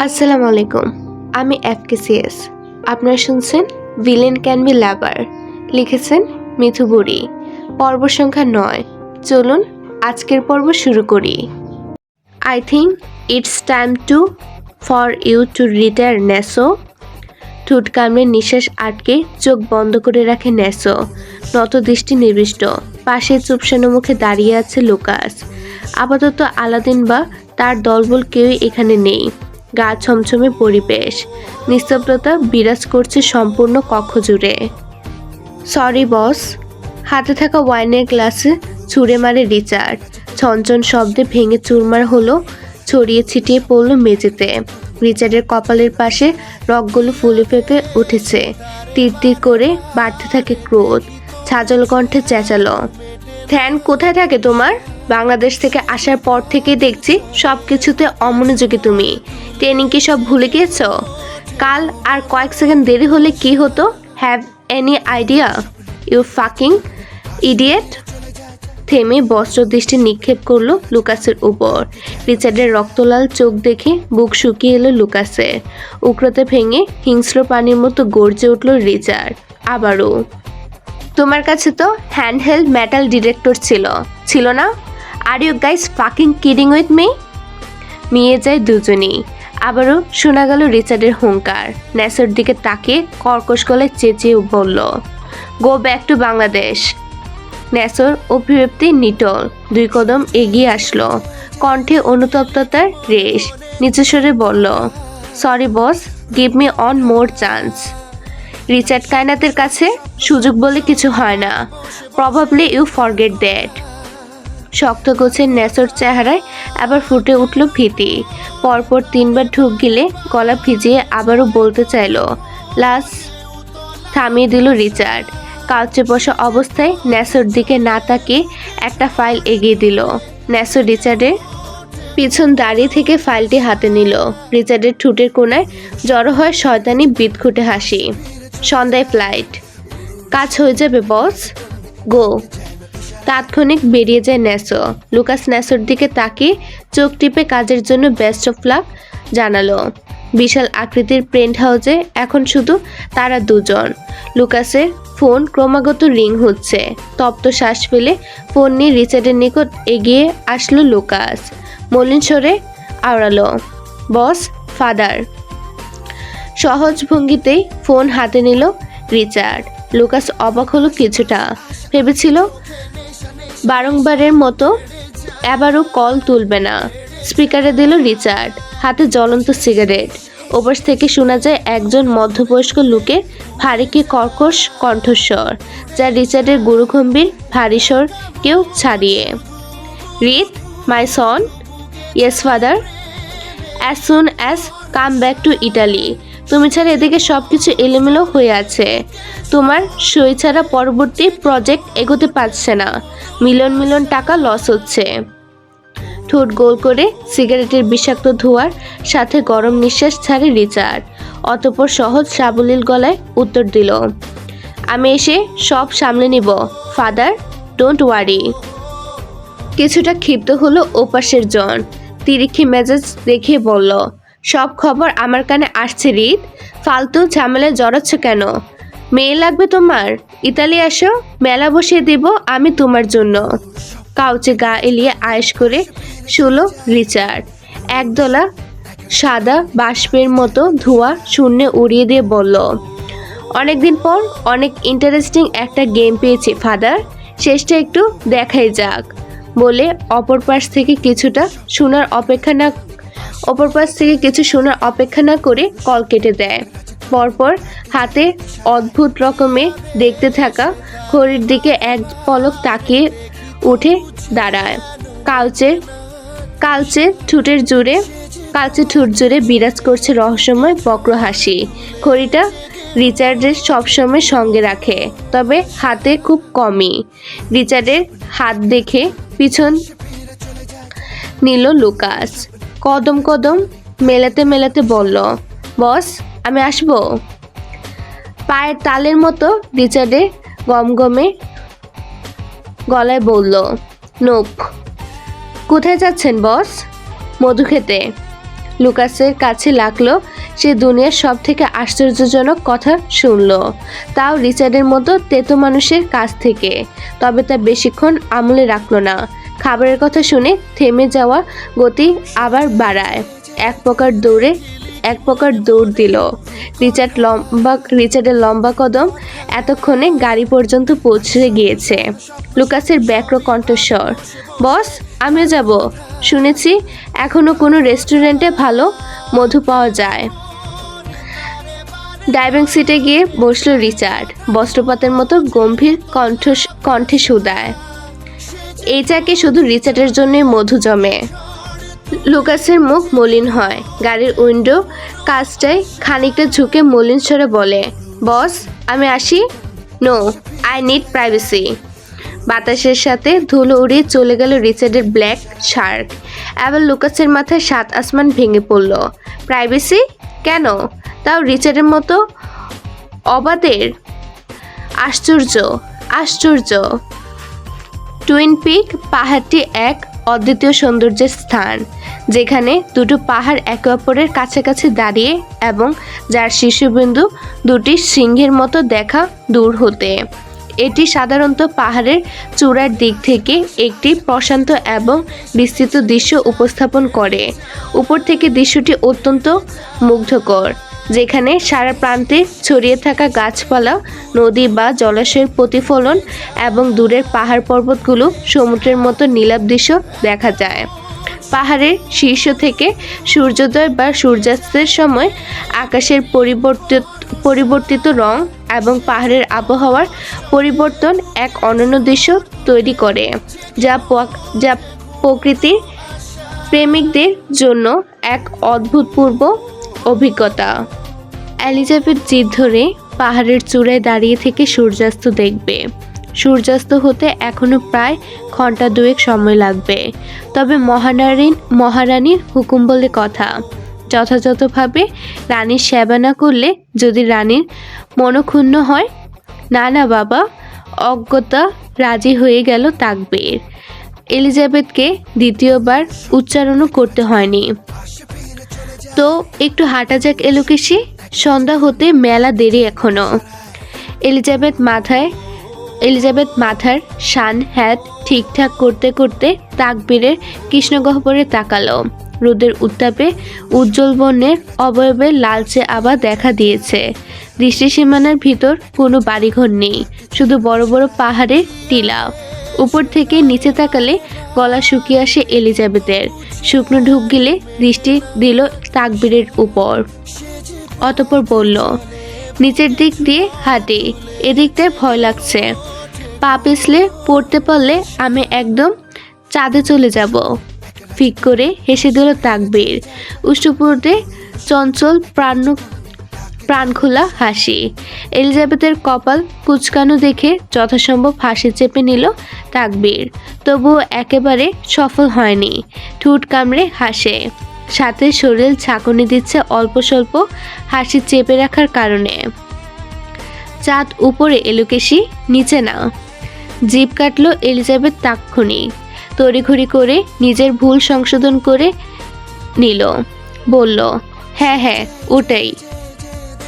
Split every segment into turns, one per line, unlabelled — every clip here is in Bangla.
আসসালামু আলাইকুম। আমি এফকেসিএস। আপনারা শুনছেন ভিলেন ক্যান বি লাভার, লিখেছেন মিথু বুড়ি। পর্ব সংখ্যা 9। চলুন আজকের পর্ব শুরু করি। I think it's time for you to retire Neso. ঠোঁট কামড়ে নিঃশ্বাস আটকে চোখ বন্ধ করে রাখে নেসো, নত দৃষ্টি নিবিষ্ট। পাশে চুপসানো মুখে দাঁড়িয়ে আছে লুকাস। আপাতত আলাদিন বা তার দলবল কেউই এখানে নেই। গা ছমছমে পরিবেশ, নিস্তব্ধতা বিরাজ করছে সম্পূর্ণ কক্ষ জুড়ে। Sorry boss. হাতে থাকা ওয়াইনের গ্লাসে ছুঁড়ে মারে রিচার্ড। ছনছন শব্দে ভেঙে চুরমার হলো, ছড়িয়ে ছিটিয়ে পড়ল মেঝেতে। রিচার্ডের কপালের পাশে রগগুলো ফুলে ফেঁপে উঠেছে। তীর তীর করে বাড়তে থাকে ক্রোধ। ছাজল কণ্ঠে চেঁচালো, ধ্যান কোথায় থাকে তোমার? বাংলাদেশ থেকে আসার পর থেকেই দেখছি সব কিছুতে অমনোযোগী তুমি। ট্রেনিং কি সব ভুলে গিয়েছ? কাল আর কয়েক সেকেন্ড দেরি হলে কি হতো? Have any idea you fucking idiot? থেমে বস্ত্র দৃষ্টি নিক্ষেপ করলো লুকাসের উপর। রিচার্ডের রক্তলাল চোখ দেখে বুক শুকিয়ে এলো লুকাসের। উগ্রতে ভেঙে হিংস্র পানির মতো গর্জে উঠল রিচার্ড আবারও। তোমার কাছে তো হ্যান্ডহেল্ড মেটাল ডিটেক্টর ছিল না? Are you guys fucking kidding with me? মিয়ে যায় দুজনেই। আবারও শোনা গেল রিচার্ডের হুঙ্কার। নেসোর দিকে তাকিয়ে কর্কশ গলায় চেঁচিয়ে বলল, গো ব্যাক টু বাংলাদেশ। নেসোর অভিব্যক্তি নিটল। 2 কদম এগিয়ে আসলো, কণ্ঠে অনুতপ্ততার রেশ। নিচু স্বরে বলল, sorry boss, give me one more chance. Richard কায়নাতের কাছে সুযোগ বলে কিছু হয় না। Probably you forget that. শক্ত গোছের নেসোর চেহারায় আবার ফুটে উঠল ভীতি। পরপর 3 বার ঢুক গিলে গলা ভিজিয়ে আবারও বলতে চাইল। লাস্ট থামিয়ে দিল রিচার্ড। কাউচে বসা অবস্থায় নেসোর দিকে না তাকিয়ে একটা ফাইল এগিয়ে দিল। নেসো রিচার্ডের পিছন দাঁড়িয়ে থেকে ফাইলটি হাতে নিল। রিচার্ডের ঠোঁটের কোণায় জড়ো হয় শয়তানি বিদঘুটে হাসি। সন্ধ্যায় ফ্লাইট। কাজ হয়ে যাবে বস, গো। তাৎক্ষণিক বেরিয়ে যায় নেসো। লুকাস নেসোর দিকে তাকিয়ে চোখ টিপে কাজের জন্য বেস্ট অফ লাক জানালো। বিশাল আকৃতির পেন্ট হাউসে এখন শুধু তারা দুজন। লুকাসের ফোন ক্রমাগত রিং হচ্ছে। তপ্ত শ্বাস ফেলে ফোন নিয়ে রিচার্ডের নিকট এগিয়ে আসলো লুকাস। মলিন স্বরে আওড়ালো, বস, ফাদার। সহজ ভঙ্গিতেই ফোন হাতে নিল রিচার্ড। লুকাস অবাক হলো কিছুটা। ভেবেছিল বারংবারের মতো এবারও কল তুলবে না। স্পিকারে দিল রিচার্ড, হাতে জ্বলন্ত সিগারেট। ওপাশ থেকে শোনা যায় একজন মধ্যবয়স্ক লোকের ভারী কি কর্কশ কণ্ঠস্বর, যা রিচার্ডের গুরুগম্ভীর ভারী স্বর কেউ ছাড়িয়ে। রিত, my son. Yes father. As soon as come back to Italy. তুমি ছাড়া এদিকে সব কিছু এলোমেলো হয়ে আছে। তোমার সই ছাড়া পরবর্তী প্রজেক্ট এগোতে পারছে না। মিলিয়ন টাকা লস হচ্ছে। ঠোঁট গোল করে সিগারেটের বিষাক্ত ধোঁয়ার সাথে গরম নিঃশ্বাস ছাড়ে রিচার্ড। অতঃপর সহজ সাবলীল গলায় উত্তর দিল, আমি এসে সব সামলে নিব ফাদার, ডোন্ট ওয়ারি। কিছুটা ক্ষিপ্ত হলো ওপাশের জন। তিরিক্ষি মেজাজ দেখিয়ে বলল, সব খবর আমার কানে আসছে রিত। ফালতু ঝামেলায় জড়াচ্ছ কেন? মেয়ে লাগবে তোমার? ইতালি আসো, মেলা বসিয়ে দিব আমি তোমার জন্য। কাউচে গা এলিয়ে আয়েশ করে শুলো রিচার্ড। একদলা সাদা বাষ্পের মতো ধোঁয়া শূন্যে উড়িয়ে দিয়ে বলল, অনেকদিন পর অনেক ইন্টারেস্টিং একটা গেম পেয়েছি ফাদার, শেষটা একটু দেখাই যাক। বলে অপর পাশ থেকে কিছু শোনার অপেক্ষা না করে কল কেটে দেয়। পরপর হাতে অদ্ভুত রকমে দেখতে থাকা ঘড়ির দিকে এক পলক তাকিয়ে উঠে দাঁড়ায়। কালচে ঠোঁট জুড়ে বিরাজ করছে রহস্যময় বক্র হাসি। ঘড়িটা রিচার্ডের সবসময় সঙ্গে রাখে, তবে হাতে খুব কমই। রিচার্ডের হাত দেখে পিছন নিল লুকাস। কদম মেলাতে বলল, বস, আমি আসবো। পায়ের তালের মতো রিচার্ডের গমগমে গলায় বলল, নোপ। কোথায় যাচ্ছেন বস? মধু খেতে। লুকাসের কাছে লাগলো সে দুনিয়ার সব থেকে আশ্চর্যজনক কথা শুনলো, তাও রিচার্ডের মতো তেতো মানুষের কাছ থেকে। তবে তা বেশিক্ষণ আমলে রাখলো না। খাবারের কথা শুনে থেমে যাওয়া গতি আবার বাড়ায়। এক প্রকার দৌড় দিল। রিচার্ডের লম্বা কদম এতক্ষণে গাড়ি পর্যন্ত পৌঁছে গিয়েছে। লুকাসের ব্যগ্র কণ্ঠস্বর, বস আমিও যাব, শুনেছি এখনো কোনো রেস্টুরেন্টে ভালো মধু পাওয়া যায়। ড্রাইভিং সিটে গিয়ে বসলো রিচার্ড, বস্ত্রপাতের মতো গম্ভীর কণ্ঠে শুধায়, এই চাকে শুধু রিচার্ডের জন্যই মধু জমে। লুকাসের মুখ মলিন হয়। গাড়ির উইন্ডো কাজটায় খানিকটা ঝুঁকে মলিন স্বরে বলে, বস আমি আসি। No, I need privacy. বাতাসের সাথে ধুলো উড়িয়ে চলে গেল রিচার্ডের ব্ল্যাক শার্ট। এবার লুকাসের মাথায় সাত আসমান ভেঙে পড়ল। প্রাইভেসি কেন, তাও রিচার্ডের মতো অবাধের? আশ্চর্য। টুইন পিক পাহাড়টি এক অদ্বিতীয় সৌন্দর্যের স্থান, যেখানে দুটো পাহাড় একে অপরের কাছাকাছি দাঁড়িয়ে এবং যার শীর্ষবিন্দু দুটি সিংহের মতো দেখা দূর হতে। এটি সাধারণত পাহাড়ের চূড়ার দিক থেকে একটি প্রশান্ত এবং বিস্তৃত দৃশ্য উপস্থাপন করে। উপর থেকে দৃশ্যটি অত্যন্ত মুগ্ধকর, যেখানে সারা প্রান্তে ছড়িয়ে থাকা গাছপালা, নদী বা জলাশয়ের প্রতিফলন এবং দূরের পাহাড় পর্বতগুলো সমুদ্রের মতো নীলাভ দৃশ্য দেখা যায়। পাহাড়ের শীর্ষ থেকে সূর্যোদয় বা সূর্যাস্তের সময় আকাশের পরিবর্তিত রং এবং পাহাড়ের আবহাওয়ার পরিবর্তন এক অনন্য দৃশ্য তৈরি করে, যা প্রকৃতির প্রেমিকদের জন্য এক অভূতপূর্ব অভিজ্ঞতা। এলিজাবেথ জিদ ধরে পাহাড়ের চূড়ায় দাঁড়িয়ে থেকে সূর্যাস্ত দেখবে। সূর্যাস্ত হতে এখনো প্রায় ঘন্টা দুয়েক সময় লাগবে, তবে মহারানীর হুকুম বলে কথা। যথাযথভাবে রানীর সেবা না করলে যদি রানীর মনক্ষুণ্ণ হয়। না বাবা, অজ্ঞতা রাজি হয়ে গেল তাকবীর। এলিজাবেথকে দ্বিতীয়বার উচ্চারণও করতে হয়নি। তো একটু হাঁটা যাক এলোকেশি, সন্ধ্যা হতে মেলা দেরি এখনো। এলিজাবেথ মাথার শান হ্যাট ঠিকঠাক করতে করতে তাকবীরের কৃষ্ণগহ্বরে তাকালো। রোদের উত্তাপে উজ্জ্বল বর্ণের অবয়বে লালচে আভা দেখা দিয়েছে। দৃষ্টিসীমানার ভিতর কোনো বাড়িঘর নেই, শুধু বড় বড় পাহাড়ের টিলা। উপর থেকে নিচে তাকালে গলা শুকিয়ে আসে এলিজাবেথের। শুকনো ঢুক গিলে দৃষ্টি দিল তাকবীরের উপর। অতঃপর বলল, নিচের দিক দিয়ে হাঁটি, এদিকটায় ভয় লাগছে। পা পিছলে পড়তে পারলে আমি একদম চাঁদে চলে যাব। ফিক করে হেসে দিল তাকবীর, উষ্ঠপুরতে চঞ্চল প্রাণখোলা হাসি। এলিজাবেথের কপাল কুঁচকানো দেখে যথাসম্ভব হাসি চেপে নিল তাকবীর, তবুও একেবারে সফল হয়নি। ঠোঁট কামড়ে হাসে, সাথে শরীর ঝাঁকুনি দিচ্ছে অল্প স্বল্প হাসি চেপে রাখার কারণে। চাঁদ উপরে এলোকেশি, নিচে না। জিভ কাটল এলিজাবেথ তাক্ষণি। তড়িঘড়ি করে নিজের ভুল সংশোধন করে নিল, বলল, হ্যাঁ ওটাই।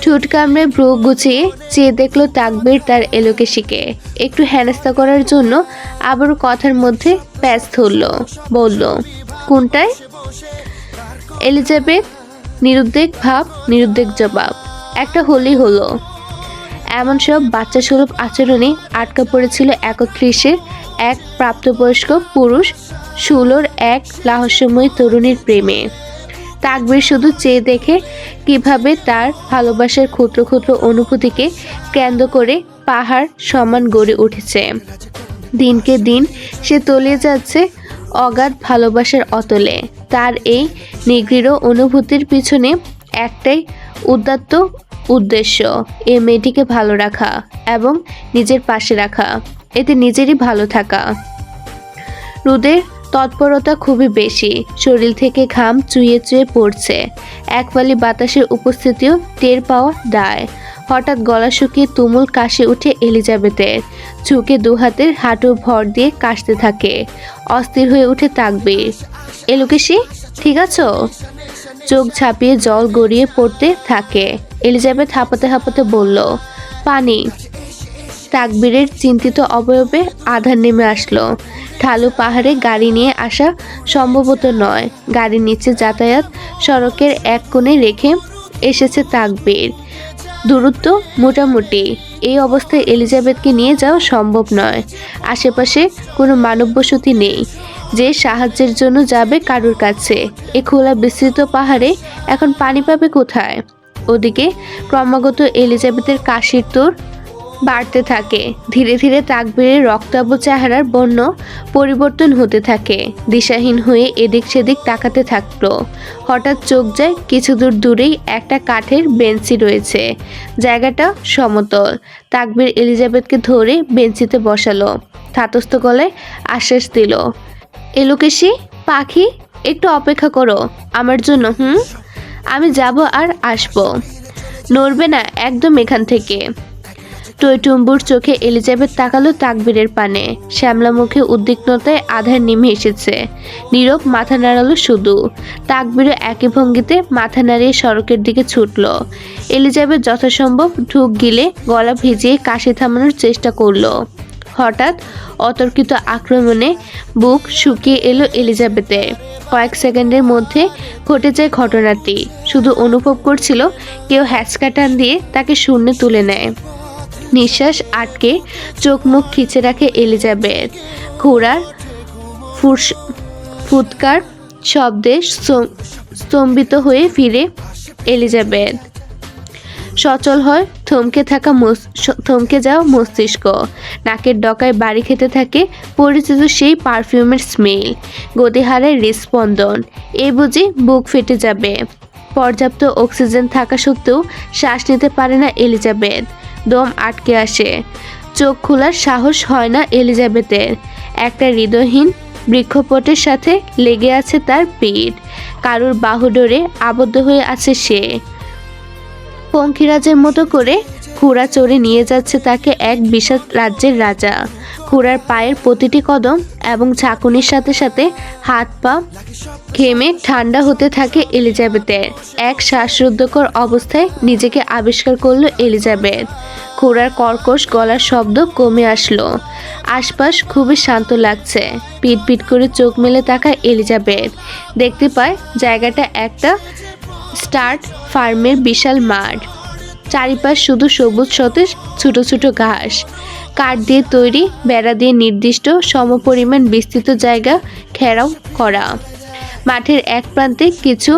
ঠোঁট কামড়ে ভ্রু গুছিয়ে চেয়ে দেখল তাকবীর তার এলোকেশিকে। একটু হেনস্থা করার জন্য আবারও কথার মধ্যে প্যাঁচ ধরল, বলল, কোনটায়? এলিজাবেথ নিরুদ্বেগ ভাব, নিরুদ্বেগ জবাব, একটা হলেই হলো। এমন সব বাচ্চা সুলভ আচরণে আটকা পড়েছিল 31-এর এক প্রাপ্তবয়স্ক পুরুষ সুলোর এক লাহস্যময়ী তরুণীর প্রেমে। তাকবীর শুধু চেয়ে দেখে কিভাবে তার ভালোবাসার ক্ষুদ্র ক্ষুদ্র অনুভূতিকে কেন্দ্র করে পাহাড় সমান গড়ে উঠেছে। দিনকে দিন সে তলিয়ে যাচ্ছে অগাধ ভালোবাসার অতলে। তার এই নিগৃঢ় অনুভূতির পিছনে একটাই উদাত্ত উদ্দেশ্য, এই মেয়েটিকে ভালো রাখা এবং নিজের পাশে রাখা, এতে নিজেরই ভালো থাকা। রোদের তৎপরতা খুবই বেশি, শরীর থেকে ঘাম চুইয়ে চুইয়ে পড়ছে। এক ফালি বাতাসের উপস্থিতিও টের পাওয়া দায়। হঠাৎ গলা শুকিয়ে তুমুল কাশি উঠে এলিজাবেথের। ঝুঁকে দুহাতের হাঁটু ভর দিয়ে কাশতে থাকে। অস্থির হয়ে উঠে তাকবীর, এলোকেশি ঠিক আছো? চোখ ঝাঁপিয়ে জল গড়িয়ে পড়তে থাকে। এলিজাবেথ হাঁপাতে হাঁপাতে বলল, পানি। তাকবীরের চিন্তিত অবয়বে আধার নেমে আসলো। ঢালু পাহাড়ে গাড়ি নিয়ে আসা সম্ভবত নয়। গাড়ির নিচে যাতায়াত সড়কের এক কোণে রেখে এসেছে তাকবীর। দূরত্ব মোটামুটি। এই অবস্থায় এলিজাবেথকে নিয়ে যাওয়া সম্ভব নয়। আশেপাশে কোনো মানব বসতি নেই যে সাহায্যের জন্য যাবে কারোর কাছে। এ খোলা বিস্তৃত পাহাড়ে এখন পানি পাবে কোথায়? ওদিকে ক্রমাগত এলিজাবেথের কাশির তোর বাড়তে থাকে। ধীরে ধীরে তাকবীরের রক্তাভ চেহারার বর্ণ পরিবর্তন হতে থাকে। দিশাহীন হয়ে এদিক সেদিক তাকাতে থাকলো। হঠাৎ চোখ যায় কিছু দূর দূরেই একটা কাঠের বেঞ্চি রয়েছে। জায়গাটা সমতল। তাকবীর এলিজাবেথকে ধরে বেঞ্চিতে বসালো। ধাতস্থ গলায় আশ্বাস দিল, এলোকেশি পাখি, একটু অপেক্ষা করো আমার জন্য। আমি যাব আর আসবো। নড়বে না একদম এখান থেকে। টইটুম্বুর চোখে এলিজাবেথ তাকালো তাকবীরের পানে। শ্যামলা মুখে উদ্বিগ্নতায় আধার নেমে এসেছে। নীরব মাথা নাড়ালো শুধু। তাকবীরও একই ভঙ্গিতে মাথা নাড়িয়ে সড়কের দিকে ছুটল। এলিজাবেথ যথাসম্ভব ঢুক গিলে গলা ভিজিয়ে কাশি থামানোর চেষ্টা করলো। হঠাৎ অতর্কিত আক্রমণে বুক শুকিয়ে এলো এলিজাবেথের। কয়েক সেকেন্ডের মধ্যে ঘটে যায় ঘটনাটি। শুধু অনুভব করছিল কেউ হ্যাঁচকা টান দিয়ে তাকে শূন্যে তুলে নেয়। নিঃশ্বাস আটকে চোখ মুখ খিচে রাখে এলিজাবেথ। ঘোড়ার ফুৎকার শব্দে স্তম্ভিত হয়ে ফিরে এলিজাবেথ। সচল হয় থমকে যাওয়া মস্তিষ্ক। নাকের ডকায় বাড়ি খেতে থাকে পরিচিত সেই পারফিউমের স্মেল। গতি হারায় হৃদস্পন্দন। এই বুঝি বুক ফেটে যাবে। পর্যাপ্ত অক্সিজেন থাকা সত্ত্বেও শ্বাস নিতে পারে না এলিজাবেথ। দম আটকে আসে। চোখ খোলার সাহস হয় না এলিজাবেথের। একটা হৃদয়হীন বৃক্ষপটের সাথে লেগে আছে তার পিঠ। কারুর বাহুডোরে আবদ্ধ হয়ে আছে সে। পঙ্খিরাজের মতো করে ঘোড়া চড়ে নিয়ে যাচ্ছে তাকে এক বিশাল রাজ্যের রাজা। ঘোড়ার পায়ের প্রতিটি কদম এবং ঝাঁকুনির সাথে সাথে হাত পা ঘেমে ঠান্ডা হতে থাকে এলিজাবেথের। এক শ্বাসরুদ্ধকর অবস্থায় নিজেকে আবিষ্কার করলো এলিজাবেথ। ঘোড়ার কর্কশ গলার শব্দ কমে আসলো। আশপাশ খুবই শান্ত লাগছে। পিট পিট করে চোখ মেলে তাকায় এলিজাবেথ। দেখতে পায় জায়গাটা একটা স্টার্ট ফার্মের বিশাল মাঠ। চারিপাশ শুধু সবুজ সতেজ ছোট ছোট ঘাস। কাঠ দিয়ে তৈরি বেড়া দিয়ে নির্দিষ্ট সমপরিমাণ বিস্তৃত জায়গা ঘেরাও করা। মাঠের এক প্রান্তে কিছু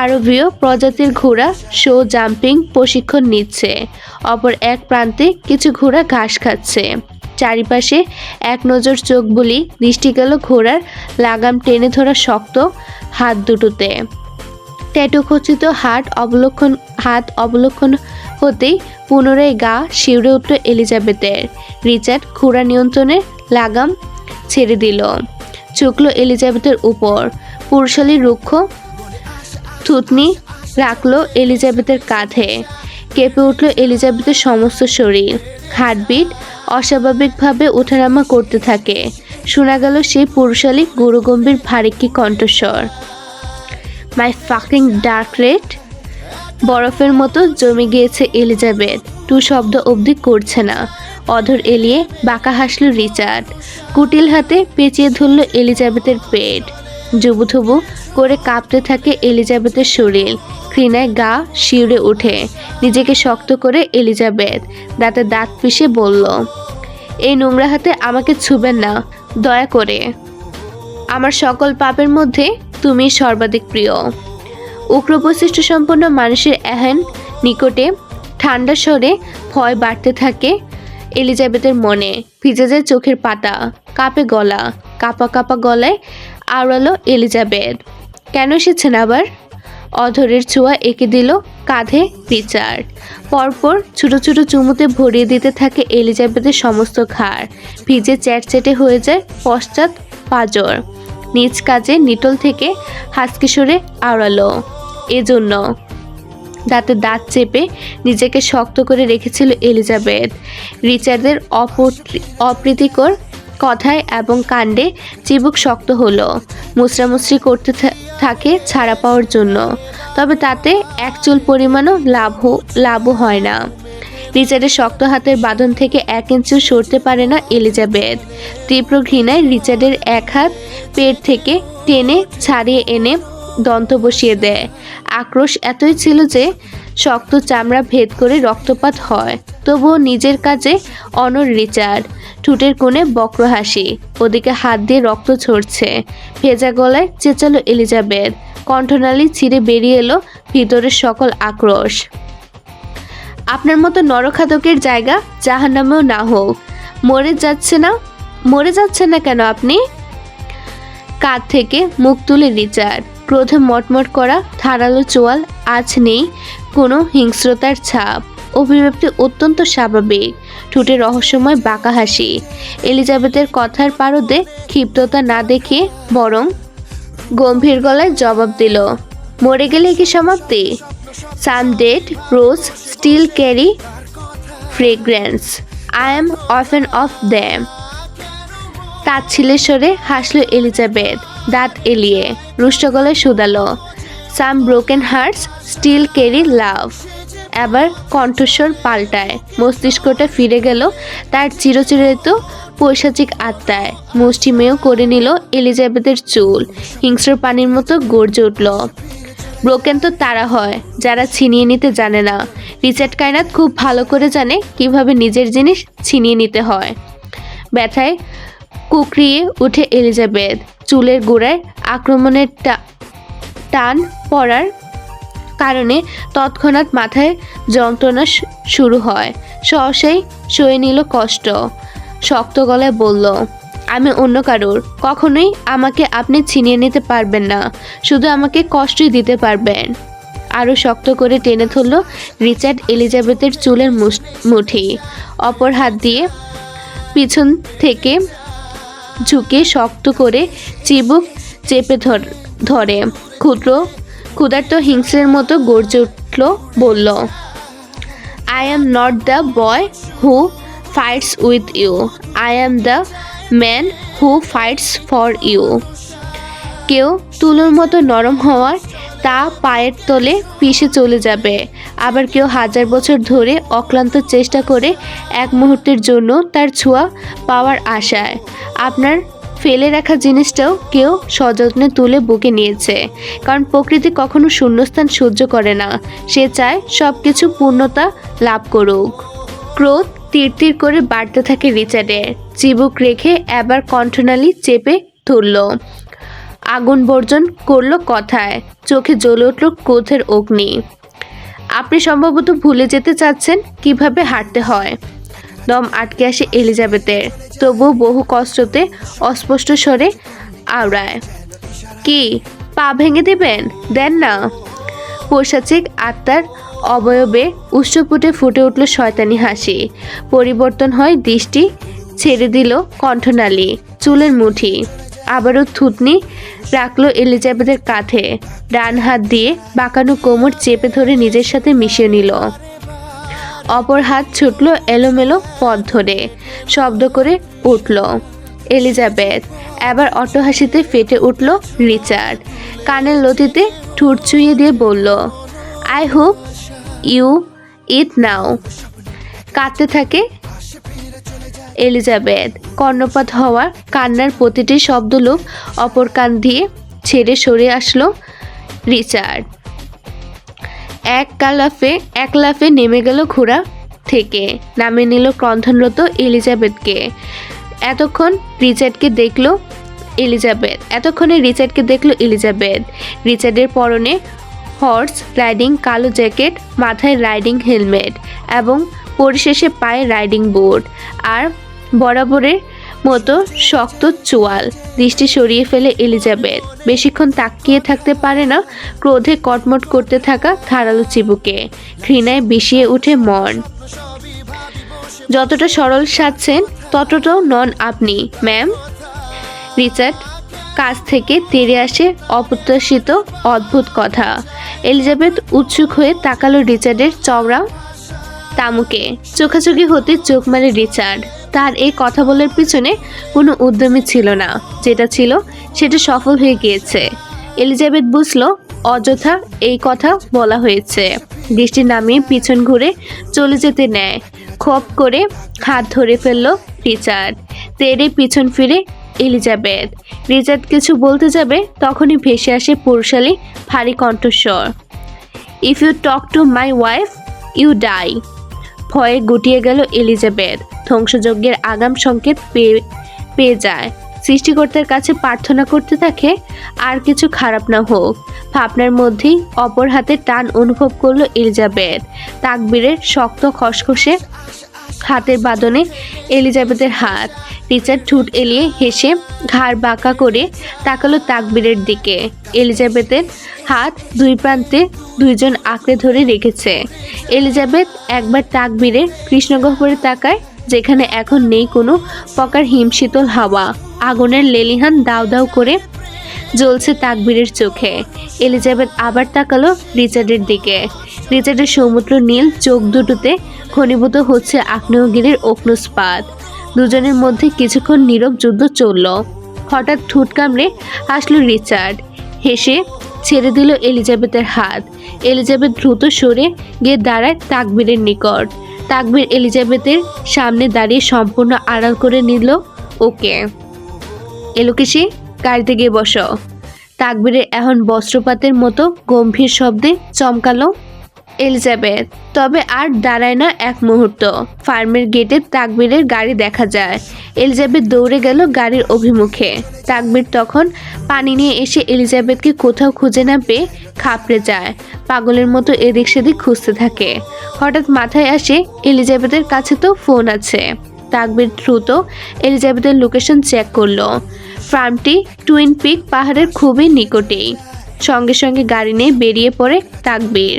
আরবীয় প্রজাতির ঘোড়া শো জাম্পিং প্রশিক্ষণ নিচ্ছে। অপর এক প্রান্তে কিছু ঘোড়া ঘাস খাচ্ছে। চারিপাশে এক নজর চোখ বুলি দৃষ্টি গেল ঘোড়ার লাগাম টেনে ধরা শক্ত হাত দুটোতে। ট্যাটু খচিত হাত অবলক্ষণ হতেই পুনরায় গা শিউরে উঠল এলিজাবেথের। রিচার্ড ঘোড়া নিয়ন্ত্রণে লাগাম ছেড়ে দিল। ঝুঁকলো এলিজাবেথের উপর। পুরুষালী রুক্ষ থুতনি রাখলো এলিজাবেথের কাঁধে। কেঁপে উঠল এলিজাবেথের সমস্ত শরীর। হার্টবিট অস্বাভাবিকভাবে ওঠানামা করতে থাকে। শোনা গেল সেই পুরুষালী গুরুগম্ভীর ভারিক্কি কণ্ঠস্বর, মাই ফাকিং ডার্ক রেড। বরফের মতো জমে গিয়েছে এলিজাবেথ। টু শব্দ অবধি করছে না। অধর এলিয়ে বাঁকা হাসল রিচার্ড। কুটিল হাতে পেঁচিয়ে ধরল এলিজাবেথের পেট। জুবুথুবু করে কাঁপতে থাকে এলিজাবেথের শরীর। ঘৃণায় গা শিউরে ওঠে। নিজেকে শক্ত করে এলিজাবেথ দাঁতে দাঁত পিষে বলল, এই নোংরা হাতে আমাকে ছুবেন না দয়া করে। আমার সকল পাপের মধ্যে তুমি সর্বাধিক প্রিয়। উগ্র বৈশিষ্ট্য সম্পন্ন মানুষের এহেন নিকটে ঠান্ডা স্বরে ভয় বাড়তে থাকে এলিজাবেথের মনে। ভিজে যায় চোখের পাতা, কাঁপে গলা। কাঁপা কাঁপা গলায় আওড়ালো এলিজাবেথ, কেন এসেছেন আবার? অধরের ছোঁয়া এঁকে দিল কাঁধে রিচার্ড। পরপর ছোট ছোট চুমুতে ভরিয়ে দিতে থাকে এলিজাবেথের সমস্ত ঘাড়। ভিজে চ্যাটচ্যাটে হয়ে যায় পশ্চাৎ পাঁজর। নিজ কাজে নিটল থেকে হাসকিশোরে আওড়ালো। এজন্য দাঁতে দাঁত চেপে নিজেকে শক্ত করে রেখেছিল এলিজাবেথ। রিচার্ডের অপ্রীতিকর কথায় এবং কাণ্ডে চিবুক শক্ত হলো। মুচড়ামুচড়ি করতে থাকে ছাড়া পাওয়ার জন্য। তবে তাতে এক চুল পরিমাণও লাভও হয় না। রিচার্ডের শক্ত হাতের বাঁধন থেকে 1 ইঞ্চিও সরতে পারে না এলিজাবেথ। তীব্র ঘৃণায় রিচার্ডের এক হাত পেট থেকে টেনে ছাড়িয়ে এনে দন্ত বসিয়ে দেয়। আক্রোশ এতই ছিল যে শক্ত চামড়া ভেদ করে রক্তপাত হয়। তবুও নিজের কাজে অনড় রিচার্ড। ঠোঁটের কোণে বক্র হাসি, ওদিকে হাত দিয়ে রক্ত ঝরছে। ভেজা গলায় চেঁচালো এলিজাবেথ। কণ্ঠনালী ছিঁড়ে বেরিয়ে এলো ভিতরের সকল আক্রোশ। আপনার মতো নরখাদকের জায়গা জাহান্নামেও না হোক। মরে যাচ্ছে না কেন আপনি? কাঁধ থেকে মুখ তুলে রিচার্ড। ক্রোধে মটমট করা ধারালো চোয়াল, আজ নেই কোনো হিংস্রতার ছাপ। অভিব্যক্তি অত্যন্ত স্বাভাবিক, ঠোঁটে রহস্যময় বাঁকা হাসি। এলিজাবেথের কথার পারদে ক্ষিপ্ততা না দেখিয়ে বরং গম্ভীর গলায় জবাব দিল, মরে গেলে কি সমাপ্তি? Some dead rose still carry fragrance. I am often of them. তাচ্ছিলের স্বরে হাসল এলিজাবেথ, দাঁত এলিয়ে রুষ্ট গলায় শুধালো, Some broken hearts still carry love. এবার কণ্ঠস্বর পাল্টায়, মস্তিষ্কটা ফিরে গেল তার চিরচিরায়িত পৈশাচিক আত্মায়। মুষ্টিমেয় করে নিল এলিজাবেথের চুল, হিংস্র পানির মতো গর্জে উঠল। ব্রোকেন তো তারা হয় যারা ছিনিয়ে নিতে জানে না। রিচার্ড কায়নাত খুব ভালো করে জানে কিভাবে নিজের জিনিস ছিনিয়ে নিতে হয়। ব্যথায় কুকরিয়ে উঠে এলিজাবেথ। চুলের গোড়ায় আক্রমণের টান পড়ার কারণে তৎক্ষণাৎ মাথায় যন্ত্রণা শুরু হয়। সহসাই সয়ে নিল কষ্ট। শক্ত গলায় বলল, আমি অন্য কারোর, কখনোই আমাকে আপনি ছিনিয়ে নিতে পারবেন না, শুধু আমাকে কষ্টই দিতে পারবেন। আরও শক্ত করে টেনে ধরল রিচার্ড এলিজাবেথের চুলের মুঠি। অপর হাত দিয়ে পিছন থেকে ঝুঁকে শক্ত করে চিবুক চেপে ধরে ক্ষুধার্ত হিংস্রের মতো গর্জে উঠল, বলল, I am not the boy who fights with you. I am the man who fights for you. কেউ তুলোর মতো নরম হওয়ার তা পায়ের তলে পিষে চলে যাবে, আবার কেউ 1000 বছর ধরে অক্লান্ত চেষ্টা করে এক মুহূর্তের জন্য তার ছোঁয়া পাওয়ার আশায়। আপনার ফেলে রাখা জিনিসটাও কেউ সযত্নে তুলে বুকে নিয়েছে, কারণ প্রকৃতি কখনো শূন্যস্থান সহ্য করে না। সে চায় সব কিছু পূর্ণতা লাভ করুক। ক্রোধ তীর করে বাড়তে থাকে রিচার্ডের। চিবুক রেখে এবার কণ্ঠনালী চেপে ধরল, আগুন বর্জন করল কথায়। চোখে জ্বলে উঠল ক্রোধের অগ্নি। আপনি সম্ভবত ভুলে যেতে চাচ্ছেন কিভাবে হাঁটতে হয়। দম আটকে আসে এলিজাবেথের, তবুও বহু কষ্টতে অস্পষ্ট স্বরে আওড়ায়, কি পা ভেঙে দেবেন? দেন না। পৈশাচিক আত্মার অবয়বে উষ্ঠপুটে ফুটে উঠল শয়তানি হাসি। পরিবর্তন হয় দৃষ্টি, ছেড়ে দিল কণ্ঠনালী, চুলের মুঠি। আবারও থুতনি রাখলো এলিজাবেথের কাঁধে। ডান হাত দিয়ে বাঁকানো কোমর চেপে ধরে নিজের সাথে মিশিয়ে নিল। অপর হাত ছুটল এলোমেলো পথ ধরে। শব্দ করে উঠল এলিজাবেথ। এবার অট্টহাসিতে ফেটে উঠল রিচার্ড। কানের লতিতে ঠোঁট ছুঁয়ে দিয়ে বলল, আই হোপ ইউ ইট নাও। কাঁদতে থাকে এলিজাবেথ। কর্ণপাত হওয়া কান্নার প্রতিটি শব্দলোক অপর কান দিয়ে ছেড়ে সরে আসলো রিচার্ড। এক লাফে নেমে গেল ঘোড়া থেকে, নামিয়ে নিল ক্রন্ধনরত এলিজাবেথকে। এতক্ষণে রিচার্ডকে দেখলো এলিজাবেথ। রিচার্ডের পরনে হর্স রাইডিং কালো জ্যাকেট, মাথায় রাইডিং হেলমেট এবং পরিশেষে পায়ে রাইডিং বুট, আর বরাবরের মতো শক্ত চোয়াল। দৃষ্টি সরিয়ে ফেলে এলিজাবেথ। বেশিক্ষণ তাকিয়ে থাকতে পারে না ক্রোধে কটমট করতে থাকা ধারালো চিবুকে। ঘৃণায় বিষিয়ে উঠে মন। যতটা সরল সাজছেন ততটাও নন আপনি, ম্যাম। রিচার্ড কাছ থেকে তেড়ে আসে অপ্রত্যাশিত অদ্ভুত কথা। এলিজাবেথ উৎসুক হয়ে তাকালো রিচার্ডের চওড়া তামুকে। চোখাচোখি হতে চোখ মারে রিচার্ড। তার এই কথা বলার পিছনে কোনো উদ্যমী ছিল না, যেটা ছিল সেটা সফল হয়ে গিয়েছে। এলিজাবেথ বুঝলো অযথা এই কথা বলা হয়েছে। দৃষ্টি নামিয়ে পিছন ঘুরে চলে যেতে নেয়। খপ করে হাত ধরে ফেলল রিচার্ড। তেড়ে পিছন ফিরে এলিজাবেথ। রিচার্ড কিছু বলতে যাবে তখনই ভেসে আসে পুরুষালী ভারী কণ্ঠস্বর। If you talk to my wife you die. ভয়ে গুটিয়ে গেল এলিজাবেথ। ধ্বংসযজ্ঞের আগাম সংকেত পেয়ে যায়। সৃষ্টিকর্তার কাছে প্রার্থনা করতে থাকে আর কিছু খারাপ না হোক। ভাবনার মধ্যেই অপর হাতে টান অনুভব করলো এলিজাবেথ। তাকবীরের শক্ত খসখসে হাতের বাঁধনে এলিজাবেথের হাত। রিচার্ড ঠোঁট এলিয়ে হেসে ঘাড় বাঁকা করে তাকালো তাকবীরের দিকে। এলিজাবেথের হাত দুই প্রান্তে দুইজন আঁকড়ে ধরে রেখেছে। এলিজাবেথ একবার তাকবীরের কৃষ্ণগহ্বরে তাকায়, যেখানে এখন নেই কোনো প্রকার হিমশীতল হাওয়া। আগুনের লেলিহান দাউ দাউ করে জ্বলছে তাকবীরের চোখে। এলিজাবেথ আবার তাকালো রিচার্ডের দিকে। রিচার্ডের সমুদ্র নীল চোখ দুটোতে ঘনীভূত হচ্ছে আগ্নেয়গিরির অগ্নুৎপাত। দুজনের মধ্যে কিছুক্ষণ নীরব যুদ্ধ চলল। হঠাৎ ঠোঁট কামড়ে হাসলো রিচার্ড। হেসে ছেড়ে দিল এলিজাবেথের হাত। এলিজাবেথ দ্রুত সরে গিয়ে দাঁড়ায় তাকবীরের নিকট। তাকবীর এলিজাবেথের সামনে দাঁড়িয়ে সম্পূর্ণ আড়াল করে নিল ওকে। এলোকেশি, গাড়িতে গিয়ে বসো। তাকবীরের এখন বস্ত্রপাতের মতো গম্ভীর শব্দে চমকালো এলিজাবেথ। তবে আর দাঁড়ায় না এক মুহূর্ত। ফার্মের গেটে তাকবীরের গাড়ি দেখা যায়। এলিজাবেথ দৌড়ে গেল গাড়ির অভিমুখে। তাকবীর তখন পানি নিয়ে এসে এলিজাবেথকে কোথাও খুঁজে না পেয়ে খাপড়ে যায়। পাগলের মতো এদিক সেদিক খুঁজতে থাকে। হঠাৎ মাথায় আসে এলিজাবেথের কাছে তো ফোন আছে। তাকবীর দ্রুত এলিজাবেথের লোকেশন চেক করলো। ফার্মটি টুইন পিক পাহাড়ের খুবই নিকটেই। সঙ্গে সঙ্গে গাড়ি নিয়ে বেরিয়ে পড়ে তাকবীর।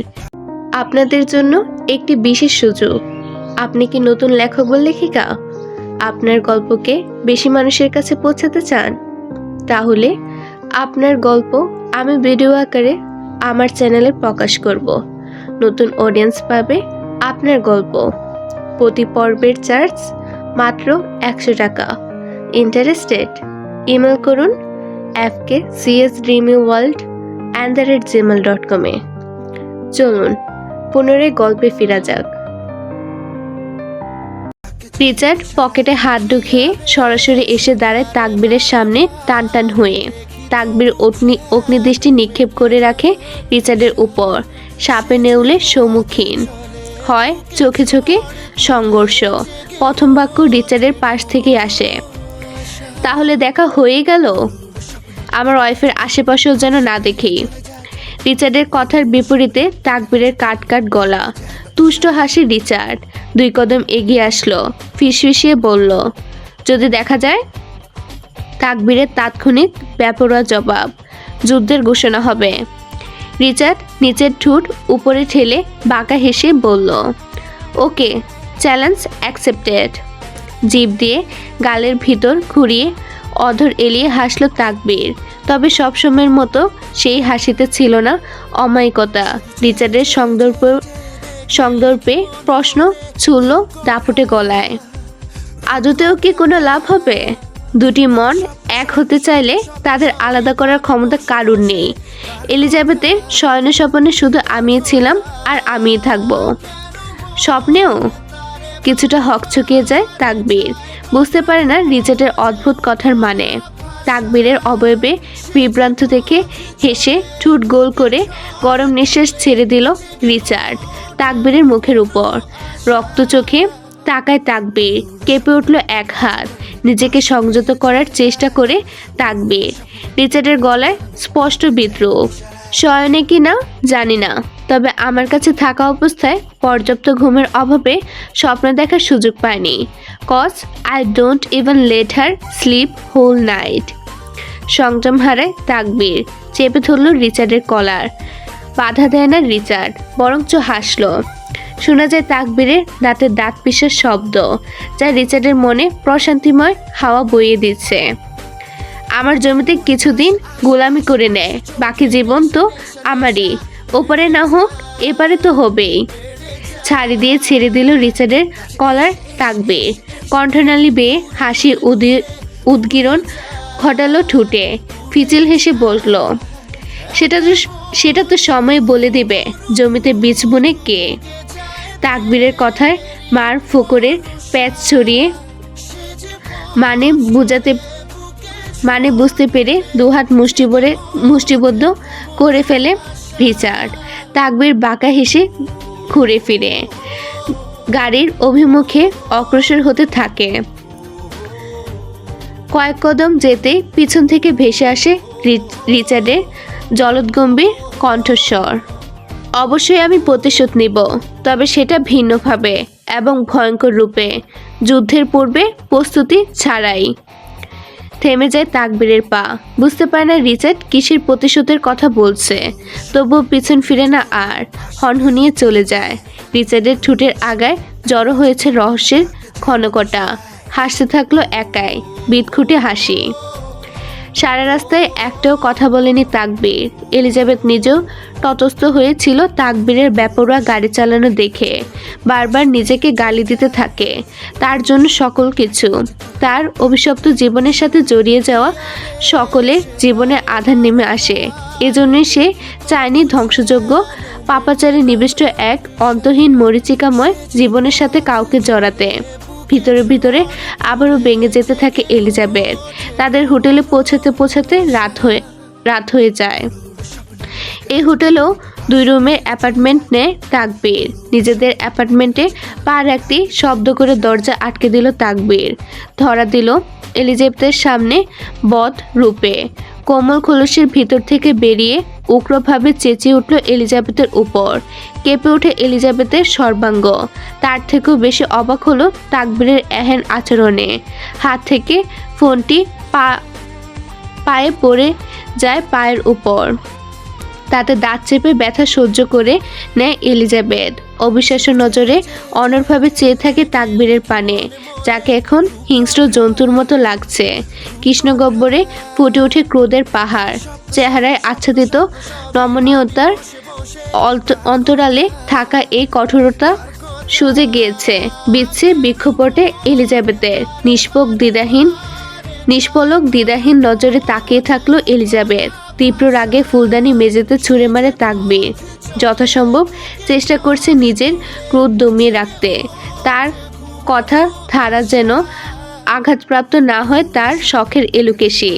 আপনাদের জন্য একটি বিশেষ সুযোগ। আপনি কি নতুন লেখক বা লেখিকা? আপনার গল্পকে বেশি মানুষের কাছে পৌঁছাতে চান? তাহলে আপনার গল্প আমি ভিডিও আকারে আমার চ্যানেলে প্রকাশ করব। নতুন অডিয়েন্স পাবে আপনার গল্প। প্রতি পর্বের চার্জ মাত্র 100 টাকা। ইন্টারেস্টেড? ইমেল করুন fkcsdreamyworld@gmail.com এ। চলুন পুনরায় গল্পে ফেরা যাক। রিচার্ড পকেটে হাত ঢুকিয়ে সরাসরি এসে দাঁড়ায় তাকবীরের সামনে টান টান হয়ে। তাকবীর অগ্নিদৃষ্টি নিক্ষেপ করে রাখে রিচার্ডের উপর। সাপে নেউলে সম্মুখীন হয়, চোখে চোখে সংঘর্ষ। প্রথম বাক্য রিচার্ডের পাশ থেকে আসে। তাহলে দেখা হয়ে গেল? আমার ওয়াইফের আশেপাশেও যেন না দেখি। রিচার্ডের কথার বিপরীতে তাকবীরের কাট কাট গলা। তুষ্ট হাসি রিচার্ড 2 কদম এগিয়ে আসলো। ফিসফিসিয়ে বলল, যদি দেখা যায়? তাকবীরের তাৎক্ষণিক বেপরোয়া জবাব, যুদ্ধের ঘোষণা হবে। রিচার্ড নিচের ঠোঁট উপরে ঠেলে বাঁকা হেসে বলল, ওকে, চ্যালেঞ্জ অ্যাকসেপ্টেড। জিভ দিয়ে গালের ভিতর ঘুরিয়ে অধর এলিয়ে হাসলো তাকবীর। তবে সবসময়ের মতো সেই হাসিতে ছিল না অমায়িকতা। রিচার্ডের সংদর্পে প্রশ্ন ছুড়ল দাপুটে গলায়, আদতেও কি কোনো লাভ হবে? দুটি মন এক হতে চাইলে তাদের আলাদা করার ক্ষমতা কারুর নেই। এলিজাবেথের শয়ন স্বপ্নে শুধু আমিই ছিলাম আর আমিই থাকবো। স্বপ্নেও কিছুটা হকচকিয়ে যায় তাকবীর। বুঝতে পারে না রিচার্ডের অদ্ভুত কথার মানে। তাকবীরের অবয়বে বিভ্রান্ত থেকে হেসে ঠোঁট গোল করে গরম নিঃশ্বাস ছেড়ে দিল রিচার্ড তাকবীরের মুখের উপর। রক্ত চোখে তাকায় তাকবীর। কেঁপে উঠল এক হাত। নিজেকে সংযত করার চেষ্টা করে তাকবীর। রিচার্ডের গলায় স্পষ্ট বিদ্রুপ। শয়নে কি না জানি না, তবে আমার কাছে থাকা অবস্থায় পর্যাপ্ত ঘুমের অভাবে স্বপ্ন দেখার সুযোগ পায়নি। Cause I don't even let her sleep whole night. সংযম হারায় তাকবীর। চেপে ধরল রিচার্ডের কলার। বাধা দেয় না রিচার্ড, বরঞ্চ হাসল। শোনা যায় তাকবীরের দাঁতের দাঁত পিষার শব্দ, যা রিচার্ডের মনে প্রশান্তিময় হাওয়া বইয়ে দিচ্ছে। আমার জমিতে কিছুদিন গোলামি করে নেয়, বাকি জীবন তো আমারই। ওপারে না হোক এপারে তো হবেই। ছাড়ি দিয়ে ছেড়ে দিল রিচার্ডের কলার তাকবীর। কণ্ঠনালী বেয়ে হাসি উদ্গীরণ ঘটালো ঠোঁটে। ফিচিল হেসে বসল, সেটা তো সেটা তো সময় বলে দিবে। জমিতে বীজ বুনে কে। তাকবীরের কথায় মার ফোকরের প্যাচ ছড়িয়ে মানে বুঝতে পেরে দুহাত মুষ্টিবদ্ধ করে ফেলে রিচার্ড। তাকবীর বাঁকা হেসে ঘুরে ফিরে গাড়ির অভিমুখে অগ্রসর হতে থাকে। কয়েক কদম যেতে পিছন থেকে ভেসে আসে রিচার্ডের জলদগম্ভীর কণ্ঠস্বর। অবশ্যই আমি প্রতিশোধ নিব, তবে সেটা ভিন্নভাবে এবং ভয়ঙ্কর রূপে, যুদ্ধের পূর্বে প্রস্তুতি ছাড়াই। থেমে যায় তাকবীরের পা। বুঝতে পারে না রিচার্ড কিসের প্রতিশোধের কথা বলছে, তবুও পিছন ফিরে না আর হনহনিয়ে চলে যায়। রিচার্ডের ঠোঁটের আগায় জড়ো হয়েছে রহস্যের ঘনকটা। হাসতে থাকলো একাই, বিদঘুটে হাসি। সারা রাস্তায় একটাও কথা বলেনি তাকবীর। এলিজাবেথ নিজেও তটস্থ হয়েছিল তাকবীরের বেপরোয়া গাড়ি চালানো দেখে। বারবার নিজেকে গালি দিতে থাকে। তার জন্য সকল কিছু, তার অভিশপ্ত জীবনের সাথে জড়িয়ে যাওয়া সকলের জীবনে আধার নেমে আসে। এজন্যই সে চায়নি ধ্বংসযোগ্য পাপাচারে নিবিষ্ট এক অন্তহীন মরীচিকাময় জীবনের সাথে কাউকে জড়াতে। ভিতরে ভিতরে আবারও ভেঙে যেতে থাকে এলিজাবেথ। তাদের হোটেলে পৌঁছাতে রাত হয়ে যায়। এই হোটেলেও 2 রুমের অ্যাপার্টমেন্ট নেয় তাকবীর। নিজেদের অ্যাপার্টমেন্টে পা রাখতেই শব্দ করে দরজা আটকে দিল তাকবীর। ধরা দিল এলিজাবেথের সামনে বদ রূপে। কোমল খোলসের ভিতর থেকে বেরিয়ে উগ্রভাবে চেঁচিয়ে উঠল এলিজাবেথের উপর। কেঁপে ওঠে এলিজাবেথের সর্বাঙ্গ। তার থেকেও বেশি অবাক হলো তাকবীরের এহেন আচরণে। হাত থেকে ফোনটি পায়ে পড়ে যায় পায়ের উপর। তাতে দাঁত চেপে ব্যথা সহ্য করে নেয় এলিজাবেথ। অবিশ্বাস্য নজরে অনড়ভাবে চেয়ে থাকে তাকবীরের পানে, যাকে এখন হিংস্র জন্তুর মতো লাগছে। কৃষ্ণগহ্বরে ফুটে ওঠে ক্রোধের পাহাড়। চেহারায় আচ্ছাদিত নমনীয়তার অন্তরালে থাকা এই কঠোরতা সুজে গিয়েছে। বিচ্ছে বিক্ষোভটে এলিজাবেথের। নিষ্পলক দ্বিধাহীন নজরে তাকিয়ে থাকলো এলিজাবেথ। তীব্র রাগে ফুলদানি মেঝেতে ছুঁড়ে মারে তাকবীর। যথাসম্ভব চেষ্টা করছে নিজের ক্রোধ দমিয়ে রাখতে। তার কথা ধারা যেন আঘাতপ্রাপ্ত না হয় তার শখের এলুকেশি।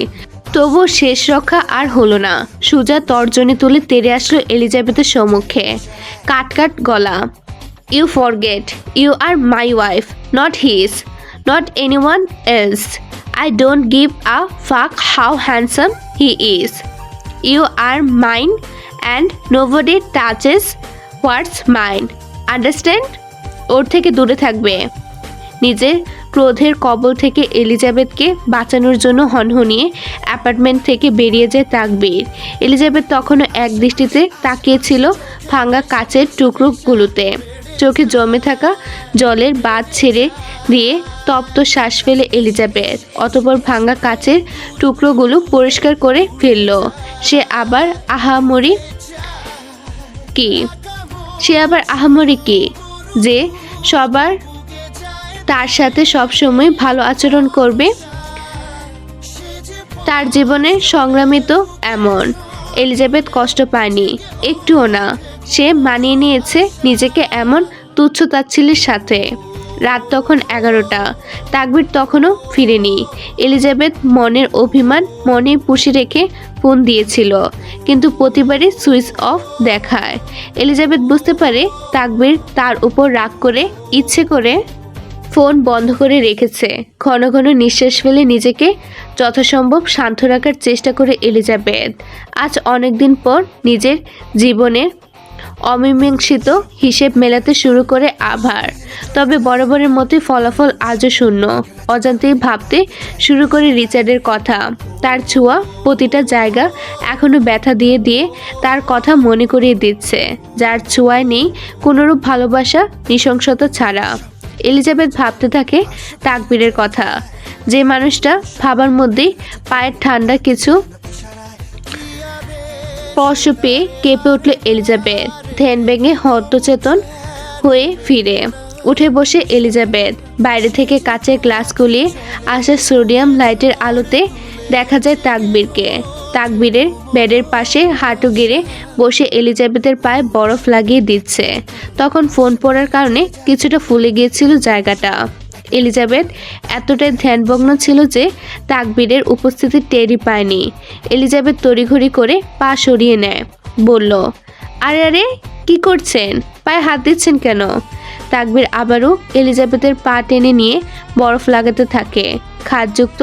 তবুও শেষ রক্ষা আর হলো না। সুজা তর্জনী তুলে তেড়ে আসলো এলিজাবেথের সম্মুখে। কাট গলা। You forget, you are my wife, not his, not anyone else. I don't give a fuck how handsome he is. You are mine and nobody touches what's mine. Understand? ওর থেকে দূরে থাকবে। নিজের ক্রোধের কবল থেকে এলিজাবেথকে বাঁচানোর জন্য হনহনিয়ে অ্যাপার্টমেন্ট থেকে বেরিয়ে যায় তাকবীর। এলিজাবেথ তখনও এক দৃষ্টিতে তাকিয়েছিল ভাঙা কাচের টুকরোগুলোতে। চোখে জমে থাকা জলের বাঁধ ছেড়ে দিয়ে তপ্ত শ্বাস ফেলে এলিজাবেথ। অতঃপর ভাঙা কাচের টুকরোগুলো পরিষ্কার করে ফেলল। সে আবার আহামরি কি যে সবার তার সাথে সবসময় ভালো আচরণ করবে। তার জীবনে সংগ্রামী তো এমন। এলিজাবেথ কষ্ট পায়নি, একটুও না। সে মানিয়ে নিয়েছে নিজেকে এমন তুচ্ছ-তাচ্ছিল্যের সাথে। রাত তখন 11টা। তাকবীর তখনও ফিরেনি। এলিজাবেথ মনের অভিমান মনে পুষে রেখে ফোন দিয়েছিল, কিন্তু প্রতিবারই সুইচ অফ দেখায়। এলিজাবেথ বুঝতে পারে তাকবীর তার উপর রাগ করে ইচ্ছে করে ফোন বন্ধ করে রেখেছে। ঘন ঘন নিঃশ্বাস ফেলে নিজেকে যথাসম্ভব শান্ত রাখার চেষ্টা করে এলিজাবেথ। আজ অনেকদিন পর নিজের জীবনের অমীমাংসিত হিসেব মেলাতে শুরু করে আবার। তবে বরাবরের মতোই ফলাফল আজও শূন্য। অজান্তেই ভাবতে শুরু করে রিচার্ডের কথা। তার ছোঁয়া প্রতিটা জায়গা এখনো ব্যথা দিয়ে দিয়ে তার কথা মনে করিয়ে দিচ্ছে, যার ছোঁয়ায় নেই কোনোরূপ ভালোবাসা, নৃশংসতা ছাড়া। এলিজাবেথ ভাবতে থাকে তাকবীরের কথা। যে মানুষটা ভাবার মধ্যেই পায়ের ঠান্ডা কিছু স্পর্শ পেয়ে কেঁপে উঠল এলিজাবেথ। ধ্যান ভেঙে হতচেতন হয়ে ফিরে উঠে বসে এলিজাবেথ। বাইরে থেকে কাচের গ্লাস গলিয়ে আসা সোডিয়াম লাইটের আলোতে দেখা যায় তাকবীরকে। তাকবীরের বেডের পাশে হাঁটু গেড়ে বসে এলিজাবেথের পায়ে বরফ লাগিয়ে দিচ্ছে। তখন ফোন পড়ার কারণে কিছুটা ফুলে গিয়েছিল জায়গাটা। এলিজাবেথ এতটাই ধ্যানভগ্ন ছিল যে তাকবীরের উপস্থিতি টেরই পায়নি। এলিজাবেথ তড়িঘড়ি করে পা সরিয়ে নেয়, বলল, আরে আরে কি করছেন, পায়ে হাত দিচ্ছেন কেন? তাকবীর আবারও এলিজাবেথের পা টেনে নিয়ে বরফ লাগাতে থাকে, খাদযুক্ত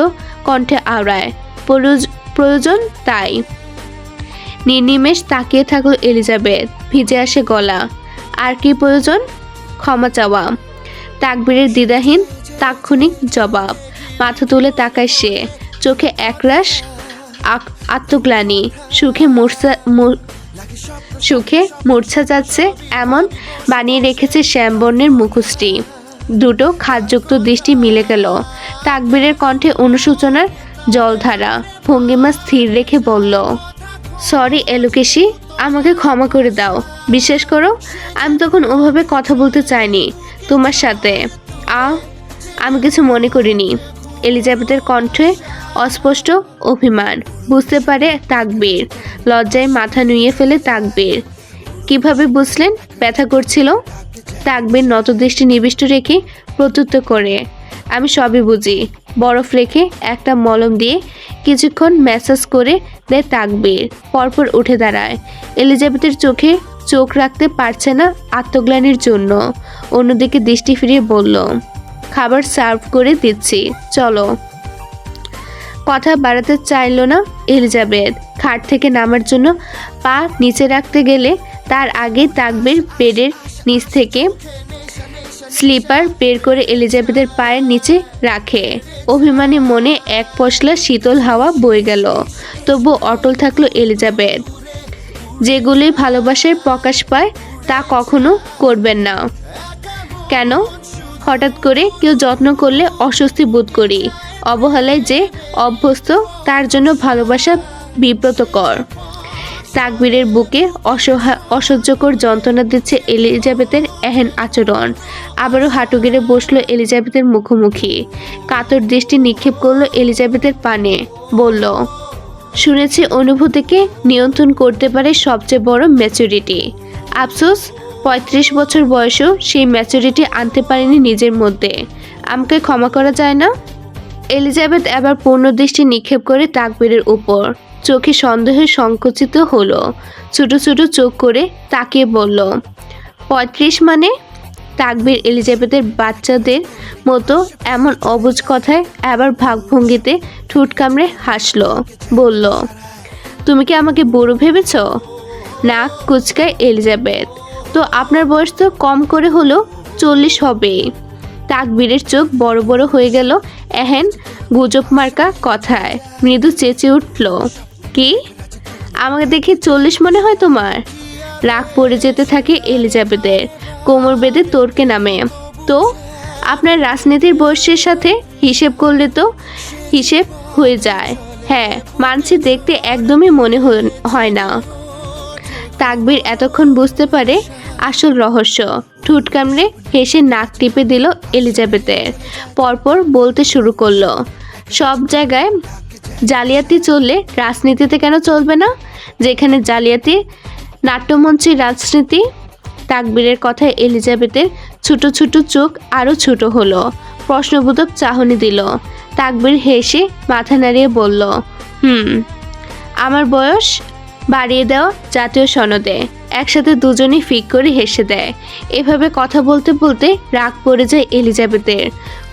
কণ্ঠে আওড়ায়, প্রয়োজন তাই। নির্নিমেষ তাকিয়ে থাকলো এলিজাবেথ, ভিজে আসে গলা। আর কি প্রয়োজন? ক্ষমা চাওয়া। তাকবীরের দ্বিধাহীন তাৎক্ষণিক জবাব। মাথা তুলে তাকায় সে, চোখে একরাশ আত্মগ্লানি। সুখে মূর্ছা যাচ্ছে এমন বানিয়ে রেখেছে শ্যামবর্ণের মুখোশটি। দুটো খাদযুক্ত দৃষ্টি মিলে গেল। তাকবীরের কণ্ঠে অনুশোচনার জলধারা। ভঙ্গিমা স্থির রেখে বলল, সরি এলোকেশি, আমাকে ক্ষমা করে দাও। বিশ্বাস করো, আমি তখন ওভাবে কথা বলতে চাইনি তোমার সাথে। আমি কিছু মনে করিনি। এলিজাবেথের কণ্ঠে অস্পষ্ট অভিমান। বুঝতে পারে তাকবীর। লজ্জায় মাথা নুইয়ে ফেলে তাকবীর। কিভাবে বুঝলেন? ব্যথা করছিল? তাকবীর নতদৃষ্টি নিবিষ্ট রেখে প্রত্যুত্তর করে, আমি সবই বুঝি। বরফ রেখে একটা মলম দিয়ে কিছুক্ষণ ম্যাসাজ করে দেয় তাকবীর। পরপর উঠে দাঁড়ায়। এলিজাবেথের চোখে চোখ রাখতে পারছে না আত্মগ্লানির জন্য। অন্যদিকে দৃষ্টি ফিরিয়ে বলল, খাবার সার্ভ করে দিচ্ছি, চলো। কথা বাড়াতে চাইল না এলিজাবেথ। খাট থেকে নামার জন্য পা নিচে রাখতে গেলে তার আগে তাকবীর বেডের নিচ থেকে স্লিপার বের করে এলিজাবেথের পায়ের নিচে রাখে। অভিমানী মনে এক পশলা শীতল হাওয়া বয়ে গেল। তবু অটল থাকলো এলিজাবেথ। যেগুলোই ভালোবাসার প্রকাশ পায় তা কখনো করবেন না। কেন? হঠাৎ করে কেউ যত্ন করলে অস্বস্তি বোধ করি। অবহেলায় যে অভ্যস্ত তার জন্য ভালোবাসা বিব্রতকর। তাকবীরের বুকে অসহ্যকর যন্ত্রণা দিচ্ছে এলিজাবেথের এহেন আচরণ। আবারও হাঁটু গেড়ে বসলো এলিজাবেথের মুখোমুখি। কাতর দৃষ্টি নিক্ষেপ করলো এলিজাবেথের পানে, বলল, শুনেছি অনুভূতিকে নিয়ন্ত্রণ করতে পারে সবচেয়ে বড় ম্যাচুরিটি। আফসোস 35 বছর বয়সেও সেই ম্যাচুরিটি আনতে পারেনি নিজের মধ্যে। আমাকে ক্ষমা করা যায় না? এলিজাবেথ এবার পূর্ণ দৃষ্টি নিক্ষেপ করে তাকবীরের উপর। চোখে সন্দেহে সংকুচিত হলো। ছোট ছোট চোখ করে তাকিয়ে বলল, 35 মানে? তাকবীর এলিজাবেথের বাচ্চাদের মতো এমন অবুঝ কথায় এবার ভাবভঙ্গিতে ঠোঁট কামড়ে হাসল, বলল, তুমি কি আমাকে বুড়ো ভেবেছ? নাক কুচকায় এলিজাবেথ। তো আপনার বয়স তো কম করে হলো 40 হবে। তাকবীরের চোখ বড় বড় হয়ে গেল এহেন গুজব মার্কা কথায়। মৃদু চেঁচে উঠল, কি? আমাকে দেখে 40 মনে হয় তোমার? রাগ পড়ে যেতে থাকে এলিজাবেথের। কোমর বেঁধে তোরকে নামে। তো আপনার রাজনীতির বয়সের সাথে হিসেব করলে তো হিসেব হয়ে যায়। হ্যাঁ মানছি, দেখতে একদমই মনে হয় না। তাকবীর এতক্ষণ বুঝতে পারে আসল রহস্য। ঠোঁট কামড়ে হেসে নাক টিপে দিল এলিজাবেথের। পরপর বলতে শুরু করলো, সব জায়গায় জালিয়াতি চললে রাজনীতিতে কেন চলবে না? যেখানে জালিয়াতি, নাট্যমঞ্চের রাজনীতি। তাকবীরের কথায় এলিজাবেথের ছোট ছোট চোখ আরও ছোট হলো। প্রশ্নবোধক চাহনি দিল। তাকবীর হেসে মাথা নাড়িয়ে বলল, আমার বয়স বাড়িয়ে দেওয়া জাতীয় সনদে। একসাথে দুজনেই ফিক করে হেসে দেয়। এভাবে কথা বলতে বলতে রাগ পড়ে যায় এলিজাবেথের।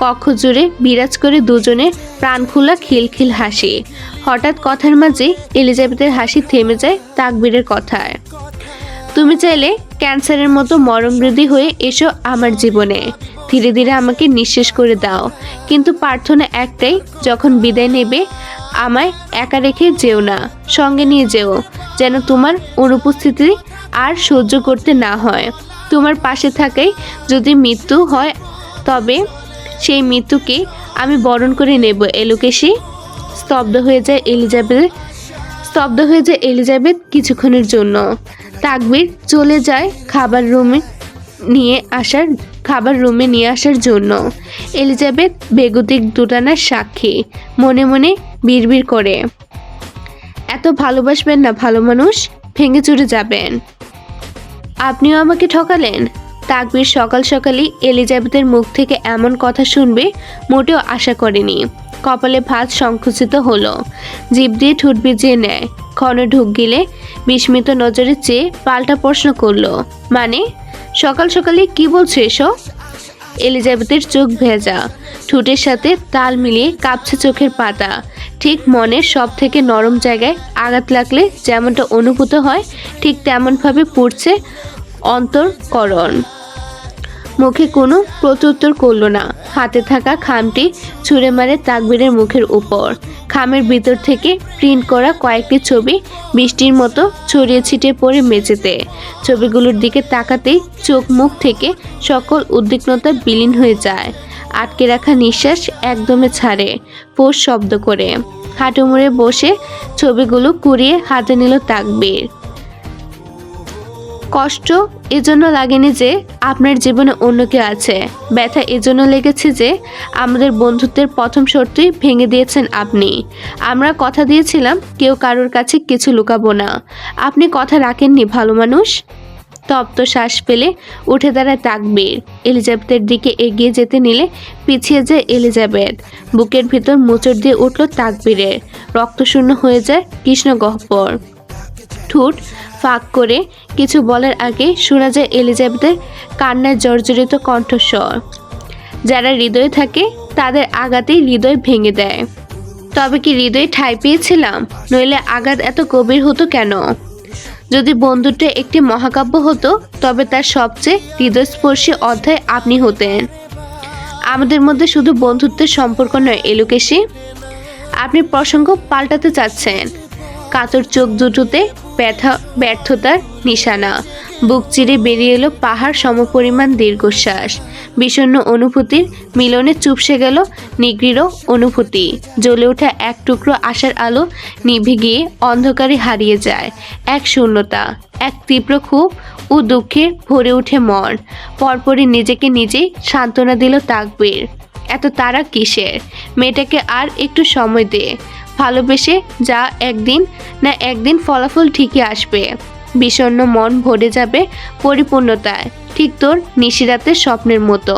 কক্ষ জুড়ে বিরাজ করে দুজনের প্রাণখোলা খিলখিল হাসি। হঠাৎ কথার মাঝে এলিজাবেথের হাসি থেমে যায় তাকবীরের কথায়। তুমি চাইলে ক্যান্সারের মতো মরমরোধী হয়ে এসো আমার জীবনে। ধীরে ধীরে আমাকে নিঃশেষ করে দাও। কিন্তু প্রার্থনা একটাই, যখন বিদায় নেবে আমায় একা রেখে যেও না, সঙ্গে নিয়ে যেও, যেন তোমার অনুপস্থিতি আর সহ্য করতে না হয়। তোমার পাশে থাকাই যদি মৃত্যু হয়, তবে সেই মৃত্যুকে আমি বরণ করে নেব এলোকেশি। স্তব্ধ হয়ে যায় এলিজাবেথ কিছুক্ষণের জন্য। তাকবীর চলে যায় খাবার রুমে নিয়ে আসার জন্য। এলিজাবেথ বেগতিক দুটানার সাক্ষী। মনে মনে বিড়বিড় করে, এত ভালোবাসবেন না ভালো মানুষ, ভেঙে চুরে যাবেন। আপনিও আমাকে ঠকালেন। তাকবীর সকাল সকালই এলিজাবেথের মুখ থেকে এমন কথা শুনবে মোটেও আশা করেনি। কপালে ভাঁজ সংকুচিত হলো, জিভ দিয়ে ঠোঁট ভিজিয়ে নেয়। ক্ষণ ঢুক গিলে বিস্মিত নজরে চেয়ে পাল্টা প্রশ্ন করলো, মানে সকাল সকালে কি বলছো এসব? এলিজাবেথের চোখ ভেজা, ঠোঁটের সাথে তাল মিলিয়ে কাঁপছে চোখের পাতা। ঠিক মনের সব থেকে নরম জায়গায় আঘাত লাগলে যেমনটা অনুভূত হয়, ঠিক তেমনভাবে পড়ছে অন্তরকরণ। মুখে কোনো প্রত্যুত্তর করলো না। হাতে থাকা খামটি ছুঁড়ে মারে তাকবীরের মুখের উপর। খামের ভিতর থেকে প্রিন্ট করা কয়েকটি ছবি বৃষ্টির মতো ছড়িয়ে ছিটিয়ে পড়ে মেঝেতে। ছবিগুলোর দিকে তাকাতেই চোখ মুখ থেকে সকল উদ্বিগ্নতা বিলীন হয়ে যায়। আটকে রাখা নিঃশ্বাস একদমে ছাড়ে, ফোঁস শব্দ করে। হাঁটু মুড়ে বসে ছবিগুলো কুড়িয়ে হাতে নিল তাকবীর। কষ্ট এজন্য লাগেনি যে আপনার জীবনে অন্য কেউ আছে, ব্যথা এজন্য লেগেছে যে আমাদের বন্ধুত্বের প্রথম শর্তই ভেঙে দিয়েছেন আপনি। আমরা কথা দিয়েছিলাম কেউ কারোর কাছে কিছু লুকাবো না, আপনি কথা রাখেননি ভালো মানুষ। তপ্ত শ্বাস ফেলে উঠে দাঁড়ায় তাকবীর। এলিজাবেথের দিকে এগিয়ে যেতে নিলে পিছিয়ে যায় এলিজাবেথ। বুকের ভিতর মোচড় দিয়ে উঠল তাকবীরের। রক্তশূন্য হয়ে যায় কৃষ্ণগহ্বর। ঠোঁট ফাঁক করে কিছু বলার আগে শোনা যায় এলিজাবেথের কান্নায় জর্জরিত কণ্ঠস্বর। যারা হৃদয়ে থাকে তাদের আঘাতেই হৃদয় ভেঙে দেয়। তবে কি হৃদয়ে ঠাঁই পেয়েছিলাম? নইলে আঘাত এত গভীর হতো কেন? যদি বন্ধুত্বে একটি মহাকাব্য হতো তবে তার সবচেয়ে হৃদয়স্পর্শী অধ্যায় আপনি হতেন। আমাদের মধ্যে শুধু বন্ধুত্বের সম্পর্ক নয় এলুকেশি, আপনি প্রসঙ্গ পাল্টাতে চাচ্ছেন। কাতর চোখ দুটোতে ব্যর্থতার নিশানা। বুক চিরে বেরিয়ে এলো পাহাড় সমপরিমাণ দীর্ঘশ্বাস। বিষণ্ণ অনুভূতির মিলনে চুপসে গেল নিগৃঢ় অনুভূতি। জ্বলে ওঠা এক টুকরো আশার আলো নিভে গিয়ে অন্ধকারে হারিয়ে যায়। এক শূন্যতা, এক তীব্র ক্ষোভ ও দুঃখে ভরে ওঠে মন। পরপরই নিজেকে নিজেই সান্ত্বনা দিল তাকবীর। এত তাড়া কিসের? মেয়েটাকে আর একটু সময় দে। ভালোবেসে যা, একদিন না একদিন ফলাফল ঠিকই আসবে। বিষণ্ণ মন ভরে যাবে পরিপূর্ণতায়, ঠিক তোর নিশিরাতের স্বপ্নের মতো।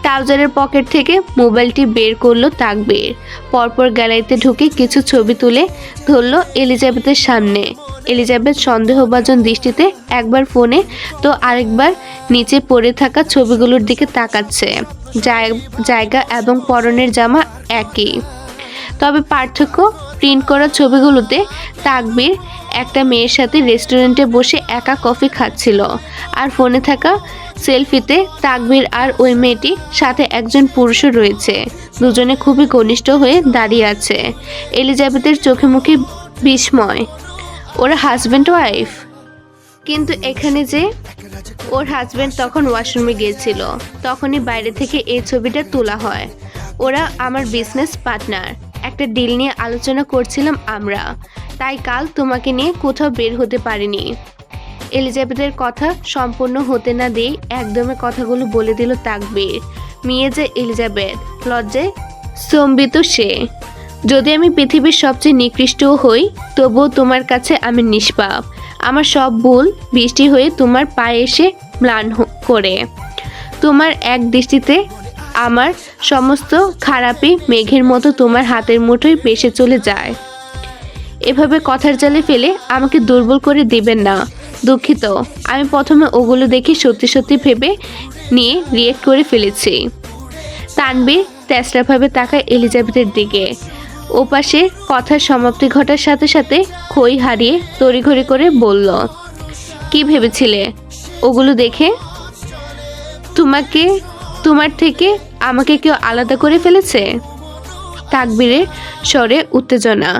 ট্রাউজারের পকেট থেকে মোবাইলটি বের করলো তাকবীর। পরপর গ্যালারিতে ঢুকে কিছু ছবি তুলে ধরল এলিজাবেথের সামনে। এলিজাবেথ সন্দেহভাজন দৃষ্টিতে একবার ফোনে তো আরেকবার নিচে পড়ে থাকা ছবিগুলোর দিকে তাকাচ্ছে। জায়গা এবং পরনের জামা একই, তবে পার্থক্য প্রিন্ট করা ছবিগুলোতে তাকবীর একটা মেয়ের সাথে রেস্টুরেন্টে বসে একা কফি খাচ্ছিল, আর ফোনে থাকা সেলফিতে তাকবীর আর ওই মেয়েটির সাথে একজন পুরুষও রয়েছে। দুজনে খুবই ঘনিষ্ঠ হয়ে দাঁড়িয়ে আছে। এলিজাবেথের চোখে মুখে বিস্ময়। ওরা হাজব্যান্ড ওয়াইফ? কিন্তু এখানে যে ওর হাজব্যান্ড তখন ওয়াশরুমে গিয়েছিল, তখনই বাইরে থেকে এই ছবিটা তোলা হয়। ওরা আমার বিজনেস পার্টনার, একটা ডিল নিয়ে আলোচনা করছিলাম আমরা, তাই কাল তোমাকে নিয়ে কোথাও বের হতে পারিনি। এলিজাবেথের কথা সম্পূর্ণ হতে না দিয়ে একদমে কথাগুলো বলে দিল তাকবীর। মেয়ে যে এলিজাবেথ, লজ্জায় স্তম্ভিত সে। যদি আমি পৃথিবীর সবচেয়ে নিকৃষ্টও হই, তবুও তোমার কাছে আমি নিষ্পাপ। আমার সব ভুল বৃষ্টি হয়ে তোমার পায়ে এসে ম্লান করে। তোমার এক দৃষ্টিতে আমার সমস্ত খারাপই মেঘের মতো তোমার হাতের মুঠোয় ভেসে চলে যায়। এভাবে কথার জালে ফেলে আমাকে দুর্বল করে দিবেন না। দুঃখিত, আমি প্রথমে ওগুলো দেখে সত্যি সত্যি ভেবে নিয়ে রিয়েক্ট করে ফেলেছি। তানবীর তেসরাভাবে তাকায় এলিজাবেথের দিকে। ওপাশে কথার সমাপ্তি ঘটার সাথে সাথে খই হারিয়ে তড়িঘড়ি করে বলল, কি ভেবেছিলে ওগুলো দেখে? তোমার থেকে আমাকে কেউ আলাদা করে ফেলেছে? তাকবীরের স্বরে উত্তেজনা,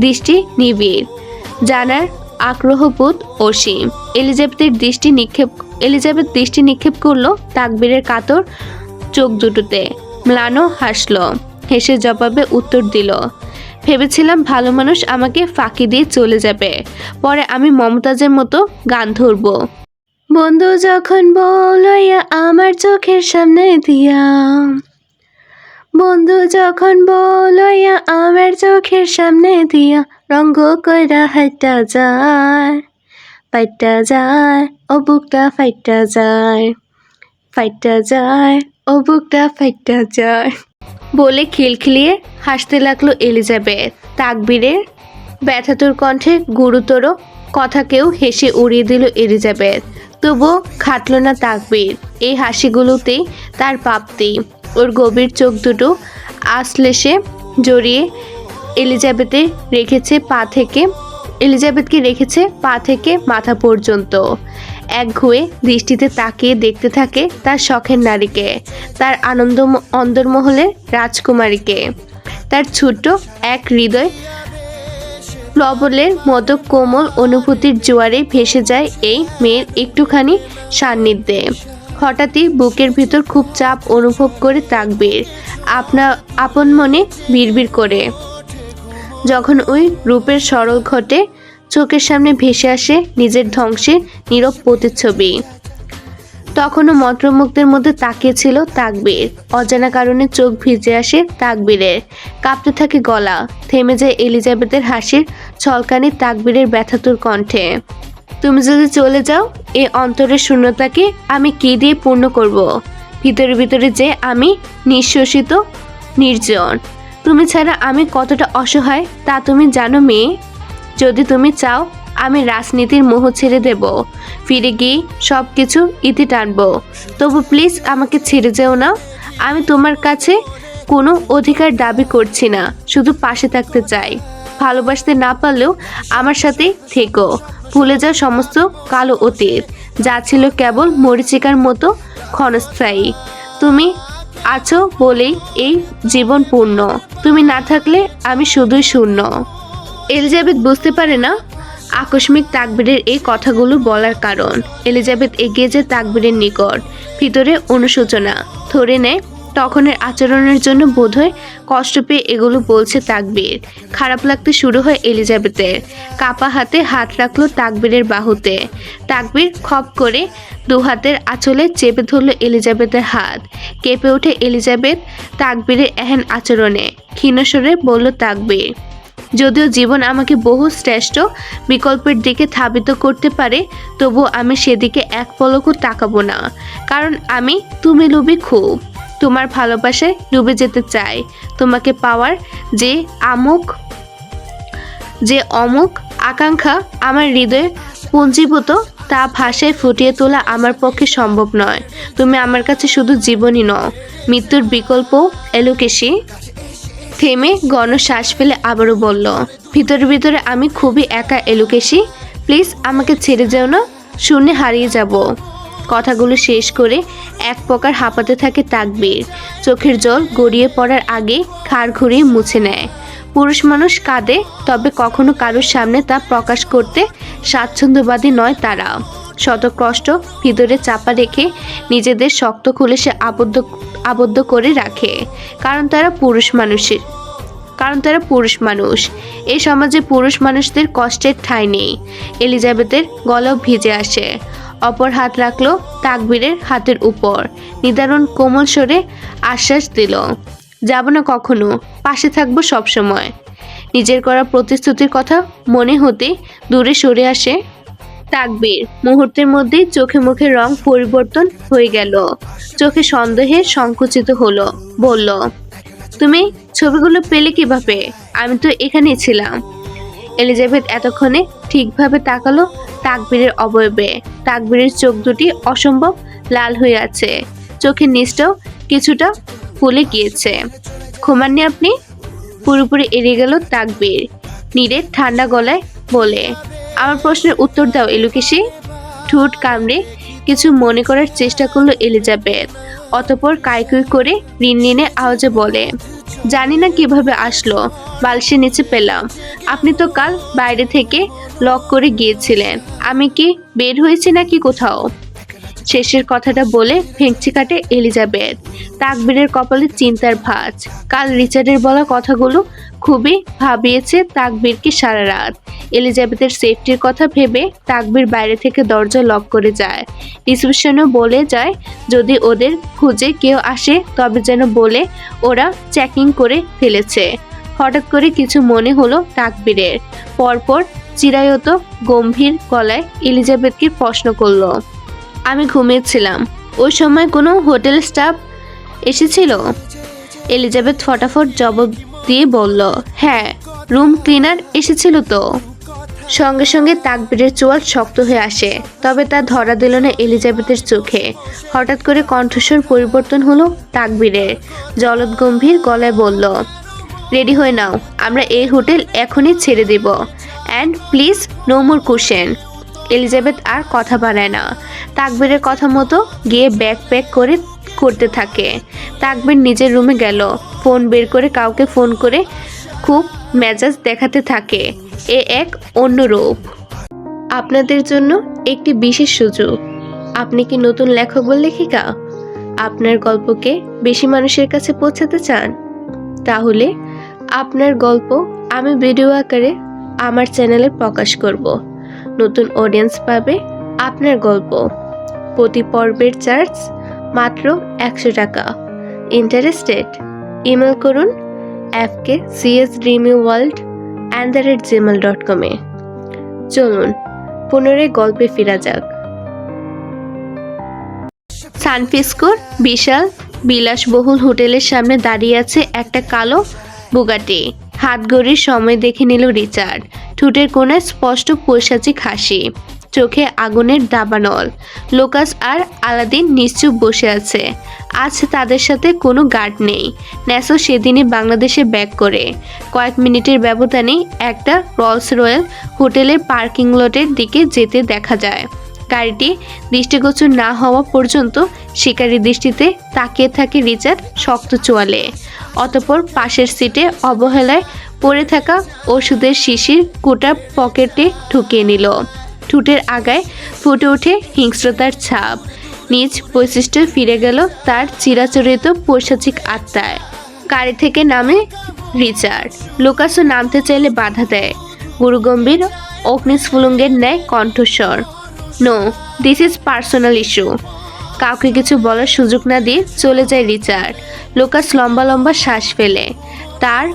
দৃষ্টি নিবিড়, জানার আগ্রহবোধ অসীম। এলিজাবেথ দৃষ্টি নিক্ষেপ করলো তাকবীরের কাতর চোখ দুটোতে। ম্লানও হাসলো, হেসে জবাবে উত্তর দিল, ভেবেছিলাম ভালো মানুষ আমাকে ফাঁকি দিয়ে চলে যাবে, পরে আমি মমতাজের মতো গান ধরবো। বন্ধু যখন বলইয়া আমার চোখের সামনে দিয়া, বন্ধু যখন বলয়া আমার চোখের সামনে দিয়া রঙ্গ কইরা হাইটা যায়, ফাইটা যায় ও বুকটা ফাইটা যায়, ফাইটা যায় ও বুকটা ফাইটা যায় বলে খিলখিলিয়ে হাসতে লাগলো এলিজাবেথ। তাকবীরের ব্যথাতুর কণ্ঠে গুরুতর কথাকেও হেসে উড়িয়ে দিল এলিজাবেথ। তবুও খাটল না তাকবীর। এই হাসিগুলোতেই তার প্রাপ্তি। ওর গভীর চোখ দুটো আশ্লেষে জড়িয়ে এলিজাবেথকে রেখেছে পা থেকে মাথা পর্যন্ত। একঘুয়ে দৃষ্টিতে তাকিয়ে দেখতে থাকে তার শখের নারীকে, তার অন্দরমহলের রাজকুমারীকে। তার ছোট্ট এক হৃদয় প্লবলের মতো কোমল অনুভূতির জোয়ারে ভেসে যায় এই মেয়ের একটুখানি সান্নিধ্যে। হঠাৎই বুকের ভিতর খুব চাপ অনুভব করে তাকবীর আপন মনে বিড়বিড় করে। যখন ওই রূপের সরল ঘটে চোখের সামনে ভেসে আসে নিজের ধ্বংসের নীরব প্রতিচ্ছবি। তখনও মন্ত্রমুগ্ধের মধ্যে তাকিয়েছিল তাকবীর। অজানা কারণে চোখ ভিজে আসে তাকবীরের, কাঁপতে থাকে গলা, থেমে যায় এলিজাবেথের হাসির ছলকানি তাকবীরের ব্যথাতুর কণ্ঠে। তুমি যদি চলে যাও এই অন্তরের শূন্যতাকে আমি কি দিয়ে পূর্ণ করব? ভিতরে ভিতরে যে আমি নিঃশ্বসিত, নির্জন। তুমি ছাড়া আমি কতটা অসহায় তা তুমি জানো মেয়ে। যদি তুমি চাও আমি রাজনীতির মোহ ছেড়ে দেব, ফিরে গিয়ে সব কিছু ইতি টানবো, তবু প্লিজ আমাকে ছেড়ে যেও না। আমি তোমার কাছে কোনো অধিকার দাবি করছি না, শুধু পাশে থাকতে চাই। ভালোবাসতে না পারলেও আমার সাথে থেকো। ভুলে যাও সমস্ত কালো অতীত, যা ছিল কেবল মরীচিকার মতো ক্ষণস্থায়ী। তুমি আছো বলেই এই জীবন পূর্ণ, তুমি না থাকলে আমি শুধুই শূন্য। এলিজাবেথ বুঝতে পারে না আকস্মিক তাকবীরের এই কথাগুলো বলার কারণ। এলিজাবেথ এগিয়ে যায় তাকবীরের নিকট, ভিতরে অনুশোচনা ধরে নেয়। তখনের আচরণের জন্য বোধহয় কষ্ট পেয়ে এগুলো বলছে তাকবীর। খারাপ লাগতে শুরু হয় এলিজাবেথের। কাপা হাতে হাত রাখলো তাকবীরের বাহুতে। তাকবীর খপ করে দু হাতের আঁচলে চেপে ধরল এলিজাবেথের হাত। কেঁপে ওঠে এলিজাবেথ তাকবীরের এহেন আচরণে। ক্ষীণস্বরে বলল তাকবীর, যদিও জীবন আমাকে বহু শ্রেষ্ঠ বিকল্পের দিকে ধাবিত করতে পারে, তবুও আমি সেদিকে এক পলকও তাকাবো না। কারণ আমি তুমি লোভী খুব, তোমার ভালোবাসায় ডুবে যেতে চাই। তোমাকে পাওয়ার যে অমুক আকাঙ্ক্ষা আমার হৃদয়ে পুঞ্জীভূত, তা ভাষায় ফুটিয়ে তোলা আমার পক্ষে সম্ভব নয়। তুমি আমার কাছে শুধু জীবনই নও, মৃত্যুর বিকল্প। এলোকেশী থেমে ঘন শ্বাস ফেলে আবারও বলল, ভিতরে ভিতরে আমি খুবই একা এলোকেশী, প্লিজ আমাকে ছেড়ে যেও না, শূন্যে হারিয়ে যাব। কথাগুলো শেষ করে এক প্রকার হাঁপাতে থাকে তাকবীর। চোখের জল গড়িয়ে পড়ার আগে ঘাড় ঘুরিয়ে মুছে নেয়। পুরুষ মানুষ কাঁদে, তবে কখনো কারোর সামনে তা প্রকাশ করতে স্বাচ্ছন্দ্যবাদী নয় তারা। শত কষ্ট ভিতরে চাপা রেখে নিজেদের শক্ত খুলে সে আবদ্ধ করে রাখে। কারণ তারা পুরুষ মানুষ। এই সমাজে পুরুষ মানুষদের কষ্টের ঠাঁই নেই। এলিজাবেথের গলাও ভিজে আসে। অপর হাত রাখলো তাকবীরের হাতের উপর, নিদারুণ কোমল স্বরে আশ্বাস দিল, যাব না কখনো, পাশে থাকবো সবসময়। নিজের করা প্রতিশ্রুতির কথা মনে হতে দূরে সরে আসে তাকবীর। মুহূর্তের মধ্যেই চোখে মুখে রং পরিবর্তন হয়ে গেল। চোখে সন্দেহে সংকুচিত হলো, বলল, তুমি ছবিগুলো পেলে কিভাবে? আমি তো এখানেই ছিলাম। এলিজাবেথ এতক্ষণে ঠিকভাবে তাকালো তাকবীরের অবয়বে। তাকবীরের চোখ দুটি অসম্ভব লাল হয়ে আছে, চোখের নিচটাও কিছুটা ফুলে গিয়েছে। ঘুমাননি আপনি? পুরোপুরি এড়িয়ে গেল তাকবীর, নীরের ঠান্ডা গলায় বলে। আমার প্রশ্নের উত্তর দাও এলোকেশী। ঠোঁট কামড়ে কিছু মনে করার চেষ্টা করলো এলিজাবেথ। অতঃপর কাইকুই করে রিনরিনে আওয়াজে বলে, জানি না কিভাবে আসলো, বালিশের নিচে পেলাম। আপনি তো কাল বাইরে থেকে লক করে গিয়েছিলেন। আমি কি বের হয়েছি নাকি কোথাও? শেষের কথাটা বলে ভেঙচি কাটে এলিজাবেথ। তাকবীরের কপালে চিন্তার ভাঁজ। কাল রিচার্ডের বলা কথাগুলো খুবই ভাবিয়েছে তাকবীরকে সারা রাত। এলিজাবেথের সেফটির কথা ভেবে তাকবীর বাইরে থেকে দরজা লক করে যায়। রিসেপশনও বলে যায় যদি ওদের খুঁজে কেউ আসে তবে যেন বলে ওরা চেকিং করে ফেলেছে। হঠাৎ করে কিছু মনে হলো তাকবীরের। পরপর চিরায়ত গম্ভীর গলায় এলিজাবেথকে প্রশ্ন করলো, আমি ঘুমিয়েছিলাম, ওই সময় কোনো হোটেল স্টাফ এসেছিল? এলিজাবেথ ফটাফট জবাব দিয়ে বলল, হ্যাঁ, রুম ক্লিনার এসেছিল তো। সঙ্গে সঙ্গে তাকবীরের চোয়াল শক্ত হয়ে আসে, তবে তা ধরা দিল না এলিজাবেথের চোখে। হঠাৎ করে কণ্ঠস্বর পরিবর্তন হলো তাকবীরের। জলদ গম্ভীর গলায় বলল, রেডি হয়ে নাও, আমরা এই হোটেল এখনই ছেড়ে দেব, and please no more question. Elizabeth আর কথা বাড়ায় না, তাকবীরের কথা মতো গিয়ে ব্যাগ প্যাক করতে থাকে। তাকবীর নিজের রুমে গেল, ফোন বের করে কাউকে ফোন করে খুব মেজাজ দেখাতে থাকে। এক অন্য রূপ। আপনাদের জন্য একটি বিশেষ সুযোগ। আপনি কি নতুন লেখক বা লেখিকা? আপনার গল্পকে বেশি মানুষের কাছে পৌঁছাতে চান? তাহলে আপনার গল্প আমি ভিডিও আকারে আমার চ্যানেলে প্রকাশ করব। নতুন অডিয়েন্স পাবে আপনার গল্প। প্রতি পর্বের চার্জ মাত্র 100 টাকা। ইন্টারেস্টেড? ইমেল করুন fkcsdreamyworld@gmail.com এ। চলুন পুনরায় গল্পে ফেরা যাক। সান ফ্রান্সিসকোর বিশাল বিলাসবহুল হোটেলের সামনে দাঁড়িয়ে আছে একটা কালো বুগাটি। হাত ঘড়ির সময় দেখে নিল রিচার্ড। ঠোঁটের কোণায় স্পষ্ট পৈশাচিক হাসি, চোখে আগুনের দাবানল। লুকাস আর আলাদিন নিশ্চুপ বসে আছে। আজ তাদের সাথে কোনো গার্ড নেই। ন্যাসো সেদিনই বাংলাদেশে ব্যাক করে। কয়েক মিনিটের ব্যবধানেই একটা রলস রয়েল হোটেলের পার্কিং লটের দিকে যেতে দেখা যায়। গাড়িটি দৃষ্টিগোচর না হওয়া পর্যন্ত শিকারী দৃষ্টিতে তাকিয়ে থাকে রিচার্ড শক্ত চোয়ালে। অতঃপর পাশের সিটে অবহেলায় পড়ে থাকা ওষুধের শিশির কোটা পকেটে ঢুকিয়ে নিল। ঠোঁটের আগায় ফুটে ওঠে হিংস্রতার ছাপ। নিজ বৈশিষ্ট্য ফিরে গেল তার চিরাচরিত পৈশাচিক আত্মায়। গাড়ি থেকে নামে রিচার্ড। লুকাসও নামতে চাইলে বাধা দেয়। গুরুগম্ভীর অগ্নিস্ফুলিঙ্গের ন্যায় কণ্ঠস্বর, no, this is personal issue. কাউকে কিছু বলার সুযোগ না দিয়ে চলে যায় রিচার্ড। লুকাস লম্বা লম্বা শ্বাস ফেলে। তার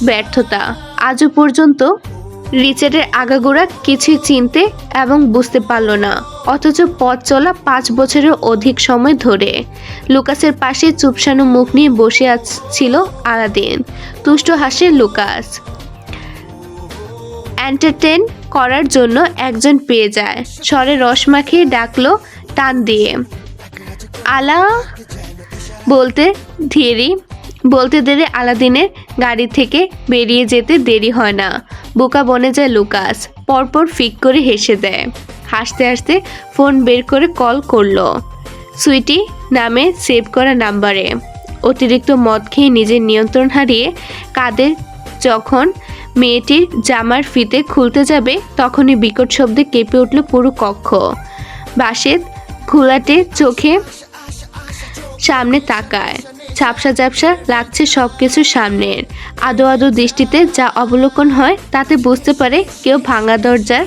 ব্যর্থতা আজও পর্যন্ত রিচার্ডের আগাগোড়া কিছুই চিনতে এবং বুঝতে পারল না, অথচ পথ চলা 5 বছরের অধিক সময় ধরে। লুকাসের পাশে চুপসানো মুখ নিয়ে বসে ছিল আলাদিন। তুষ্ট হাসে লুকাস। এন্টারটেন করার জন্য একজন পেয়ে যায়। স্বরে রস মাখিয়ে ডাকলো টান দিয়ে, আলা। বলতে দেরি আলাদিনের গাড়ি থেকে বেরিয়ে যেতে দেরি হয় না। বোকা বনে যায় লুকাস। পরপর ফিক করে হেসে দেয়। হাসতে হাসতে ফোন বের করে কল করলো সুইটি নামে সেভ করা নাম্বারে। অতিরিক্ত মদ খেয়ে নিজের নিয়ন্ত্রণ হারিয়ে কাদের যখন মেয়েটির জামার ফিতে খুলতে যাবে তখনই বিকট শব্দে কেঁপে উঠল পুরো কক্ষ। বাসেদ ঘোলাটে চোখে সামনে তাকায়। ঝাপসা ঝাপসা লাগছে সব কিছু সামনের। আদো আদো দৃষ্টিতে যা অবলোকন হয় তাতে বুঝতে পারে কেউ ভাঙা দরজার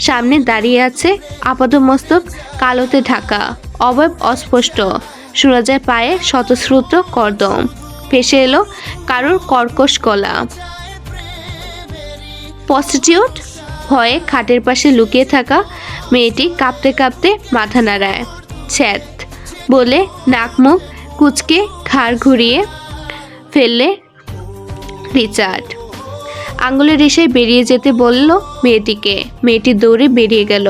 সামনে দাঁড়িয়ে আছে। আপাদমস্তক কালোতে ঢাকা, অবয়ব অস্পষ্ট। শোনা যায় পায়ে স্বতঃস্ফূর্ত কর্দম। ভেসে এলো কারোর কর্কশ গলা। প্রস্টিটিউট? ভয়ে খাটের পাশে লুকিয়ে থাকা মেয়েটি কাঁপতে কাঁপতে মাথা নাড়ায়। ছ্যাত বলে নাক মুখ কুচকে ঘাড় ঘুরিয়ে ফেললে রিচার্ড। আঙুলের রেশায় বেরিয়ে যেতে বলল মেয়েটিকে। মেয়েটি দৌড়ে বেরিয়ে গেল।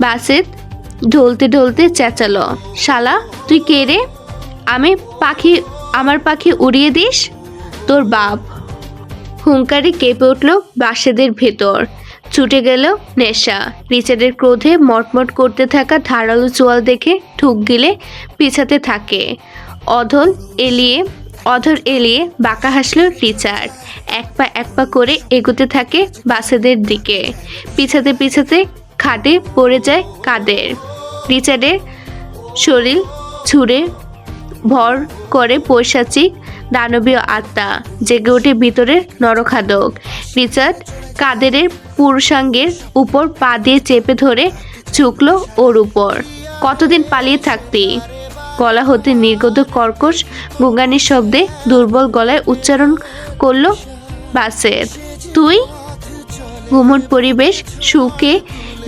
বাসেদ ঢলতে ঢলতে চেঁচালো, শালা তুই কে রে? আমার পাখি উড়িয়ে দিস? তোর বাপ। হুঙ্কারে কেঁপে উঠল বাসেদের ভেতর। ছুটে গেল নেশা। রিচার্ডের ক্রোধে মটমট করতে থাকা ধারালো চোয়াল দেখে ঠুক গিলে পিছাতে থাকে। অধর এলিয়ে বাঁকা হাসল রিচার্ড। এক পা করে এগোতে থাকে বাসেদের দিকে। পিছাতে খাটে পড়ে যায় কাদের। রিচার্ডের শরীর ছুঁড়ে ভর করে পৈশাচিক দানবীয় আত্মা, জেগে ওঠে ভিতরের নরখাদক। রিচার্ড কাদেরের পুরুষাঙ্গের উপর পা দিয়ে চেপে ধরে ঝুঁকলো ওর উপর। কতদিন পালিয়ে থাকতি? গলা হতে নির্গত কর্কশ গুঙ্গানির শব্দে দুর্বল গলায় উচ্চারণ করলো বাসেদ। তুই? ঘুমট পরিবেশ সুখে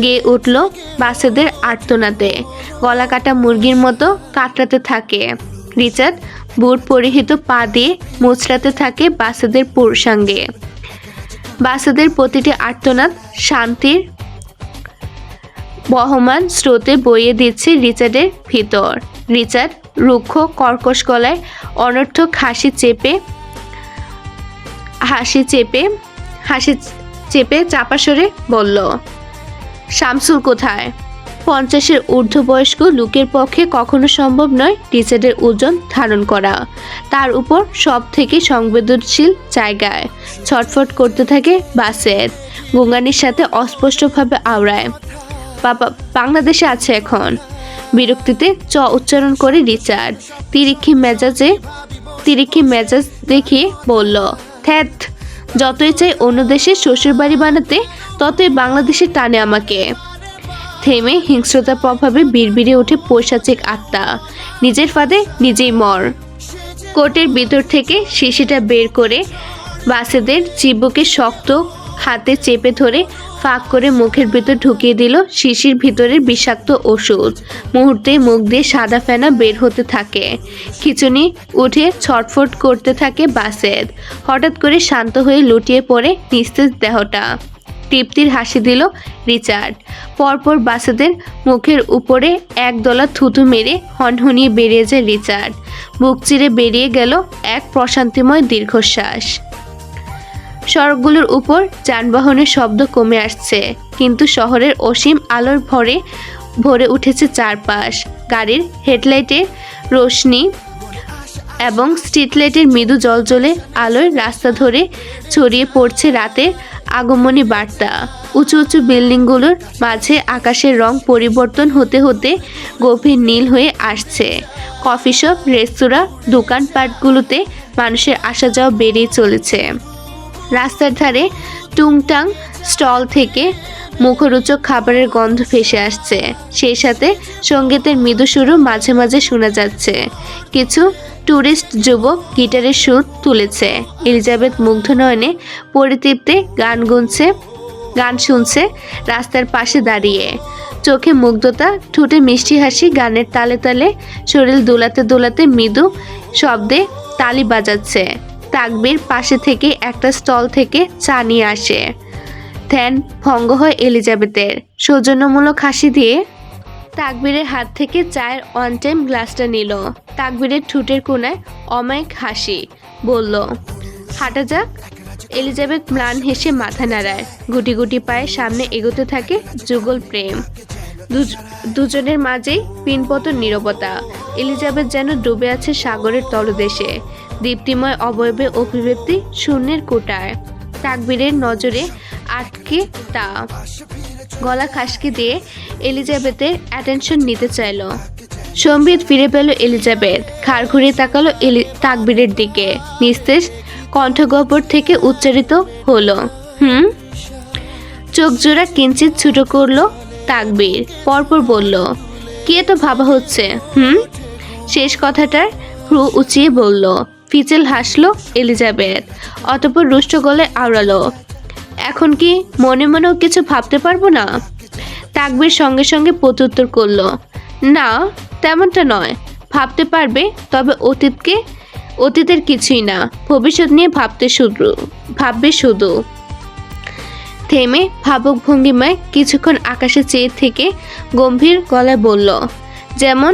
গেয়ে উঠল বাসেদের আর্তনাদে। গলা কাটা মুরগির মতো কাতরাতে থাকে। রিচার্ড বুট পরিহিত পা দিয়ে মোচড়াতে থাকে বাসেদের পুরুষাঙ্গে। বাসেদের প্রতিটি আর্তনাদ শান্তির বহমান স্রোতে বইয়ে দিচ্ছে রিচার্ডের ভিতর। রিচার্ড রুক্ষ কর্কশ গলায় অনর্থক হাসি চেপে চাপা সরে বলল, শামসুল কোথায়? 50-এর ঊর্ধ্ববয়স্ক লোকের পক্ষে কখনো সম্ভব নয় রিচার্ডের ওজন ধারণ করা। তার উপর সব থেকে সংবেদনশীল জায়গায় ছটফট করতে থাকে বাসেদ। গুঙ্গানির সাথে অস্পষ্টভাবে আওড়ায়, বাবা বাংলাদেশে আছে এখন। বিরক্তিতে উচ্চারণ করে রিচার্ড তিরিক্ষি মেজাজ দেখিয়ে বলল, থ্যাত, যতই চাই অন্য দেশে শ্বশুর বাড়ি বানাতে ততই বাংলাদেশে টানে আমাকে। থেমে হিংস্রতার প্রভাবে বিড়বিড়ে ওঠে পৈশাচিক আত্মা, নিজের ফাঁদে নিজেই মর। কোটের ভিতর থেকে শিশিটা বের করে বাসেদের চিবুকে শক্ত হাতে চেপে ধরে ফাঁক করে মুখের ভিতর ঢুকিয়ে দিল শিশির ভিতরের বিষাক্ত ওষুধ। মুহূর্তে মুখ দিয়ে সাদা ফেনা বের হতে থাকে। খিঁচুনি উঠে ছটফট করতে থাকে বাসেদ। হঠাৎ করে শান্ত হয়ে লুটিয়ে পড়ে নিস্তেজ দেহটা। তৃপ্তির হাসি দিল রিচার্ড। পরপর বাসেদের মুখের উপরে একদলা থুতু মেরে হনহনিয়ে বেরিয়ে যায় রিচার্ড। বুক চিরে বেরিয়ে গেল এক প্রশান্তিময় দীর্ঘশ্বাস। সড়কগুলোর উপর যানবাহনের শব্দ কমে আসছে, কিন্তু শহরের অসীম আলোর ভরে উঠেছে চারপাশ। গাড়ির হেডলাইটের রোশনি এবং স্ট্রিট লাইটের মৃদু জলজলে আলোয় রাস্তা ধরে ছড়িয়ে পড়ছে রাতের আগমনী বার্তা। উঁচু উঁচু বিল্ডিংগুলোর মাঝে আকাশের রং পরিবর্তন হতে হতে গভীর নীল হয়ে আসছে। কফি শপ, রেস্তোরাঁ, দোকানপাটগুলোতে মানুষের আসা যাওয়া বেড়েই চলেছে। রাস্তার ধারে টুংটাং স্টল থেকে মুখরোচক খাবারের গন্ধ ভেসে আসছে। সেই সাথে সঙ্গীতের মৃদু সুরও মাঝে মাঝে শোনা যাচ্ছে। কিছু ট্যুরিস্ট যুবক গিটারের সুর তুলেছে। এলিজাবেথ মুগ্ধ নয়নে পরিতৃপ্তে গান শুনছে রাস্তার পাশে দাঁড়িয়ে। চোখে মুগ্ধতা, ঠোঁটে মিষ্টি হাসি, গানের তালে তালে শরীর দোলাতে দোলাতে মৃদু শব্দে তালি বাজাচ্ছে। তাকবির পাশে থেকে একটা স্টল থেকে চা নিয়ে আসে। ধ্যান ভঙ্গ হয় এলিজাবেথের। সৌজন্যমূলক হাসি দিয়ে তাকবীরের হাত থেকে চায়ের অন টাইম গ্লাসটা নিল। তাকবীরের ঠোঁটের কোণায় অমায়িক হাসি। বলল, হাঁটা যাক। এলিজাবেথ ম্লান হেসে মাথা নাড়ায়। গুটি গুটি পায়ে সামনে এগোতে থাকে যুগল প্রেম। দুজনের মাঝেই পিনপতন নীরবতা। এলিজাবেথ যেন ডুবে আছে সাগরের তলদেশে, দীপ্তিময় অবয়বে অভিব্যক্তি শূন্যের কোটায়। তাকবীরের নজরে আটকে তা। গলা খাসকি দিয়ে এলিজাবেথের অ্যাটেনশন নিতে চাইল। সম্বিত ফিরে পেল এলিজাবেথ। ঘাড় ঘুরিয়ে তাকালো তাকবীরের দিকে। নিস্তেজ কণ্ঠগহ্বর থেকে উচ্চারিত হলো, চোখ জোড়া কিঞ্চিত ছোট করলো তাকবীর। পরপর বলল, কি এত ভাবা হচ্ছে? শেষ কথাটার ভ্রু উঁচিয়ে বলল। ফিচেল হাসলো এলিজাবেথ। অতঃপর রুষ্ট গলায় আওড়ালো, এখন কি মনে মনেও কিছু ভাবতে পারবো না? তাকবীর সঙ্গে সঙ্গে প্রত্যুত্তর করলো, না তেমনটা নয়। ভাবতে পারবে, তবে অতীতের কিছুই না, ভবিষ্যৎ নিয়ে ভাববে শুধু। থেমে ভাবুক ভঙ্গিমায় কিছুক্ষণ আকাশে চেয়ে থেকে গম্ভীর গলায় বলল, যেমন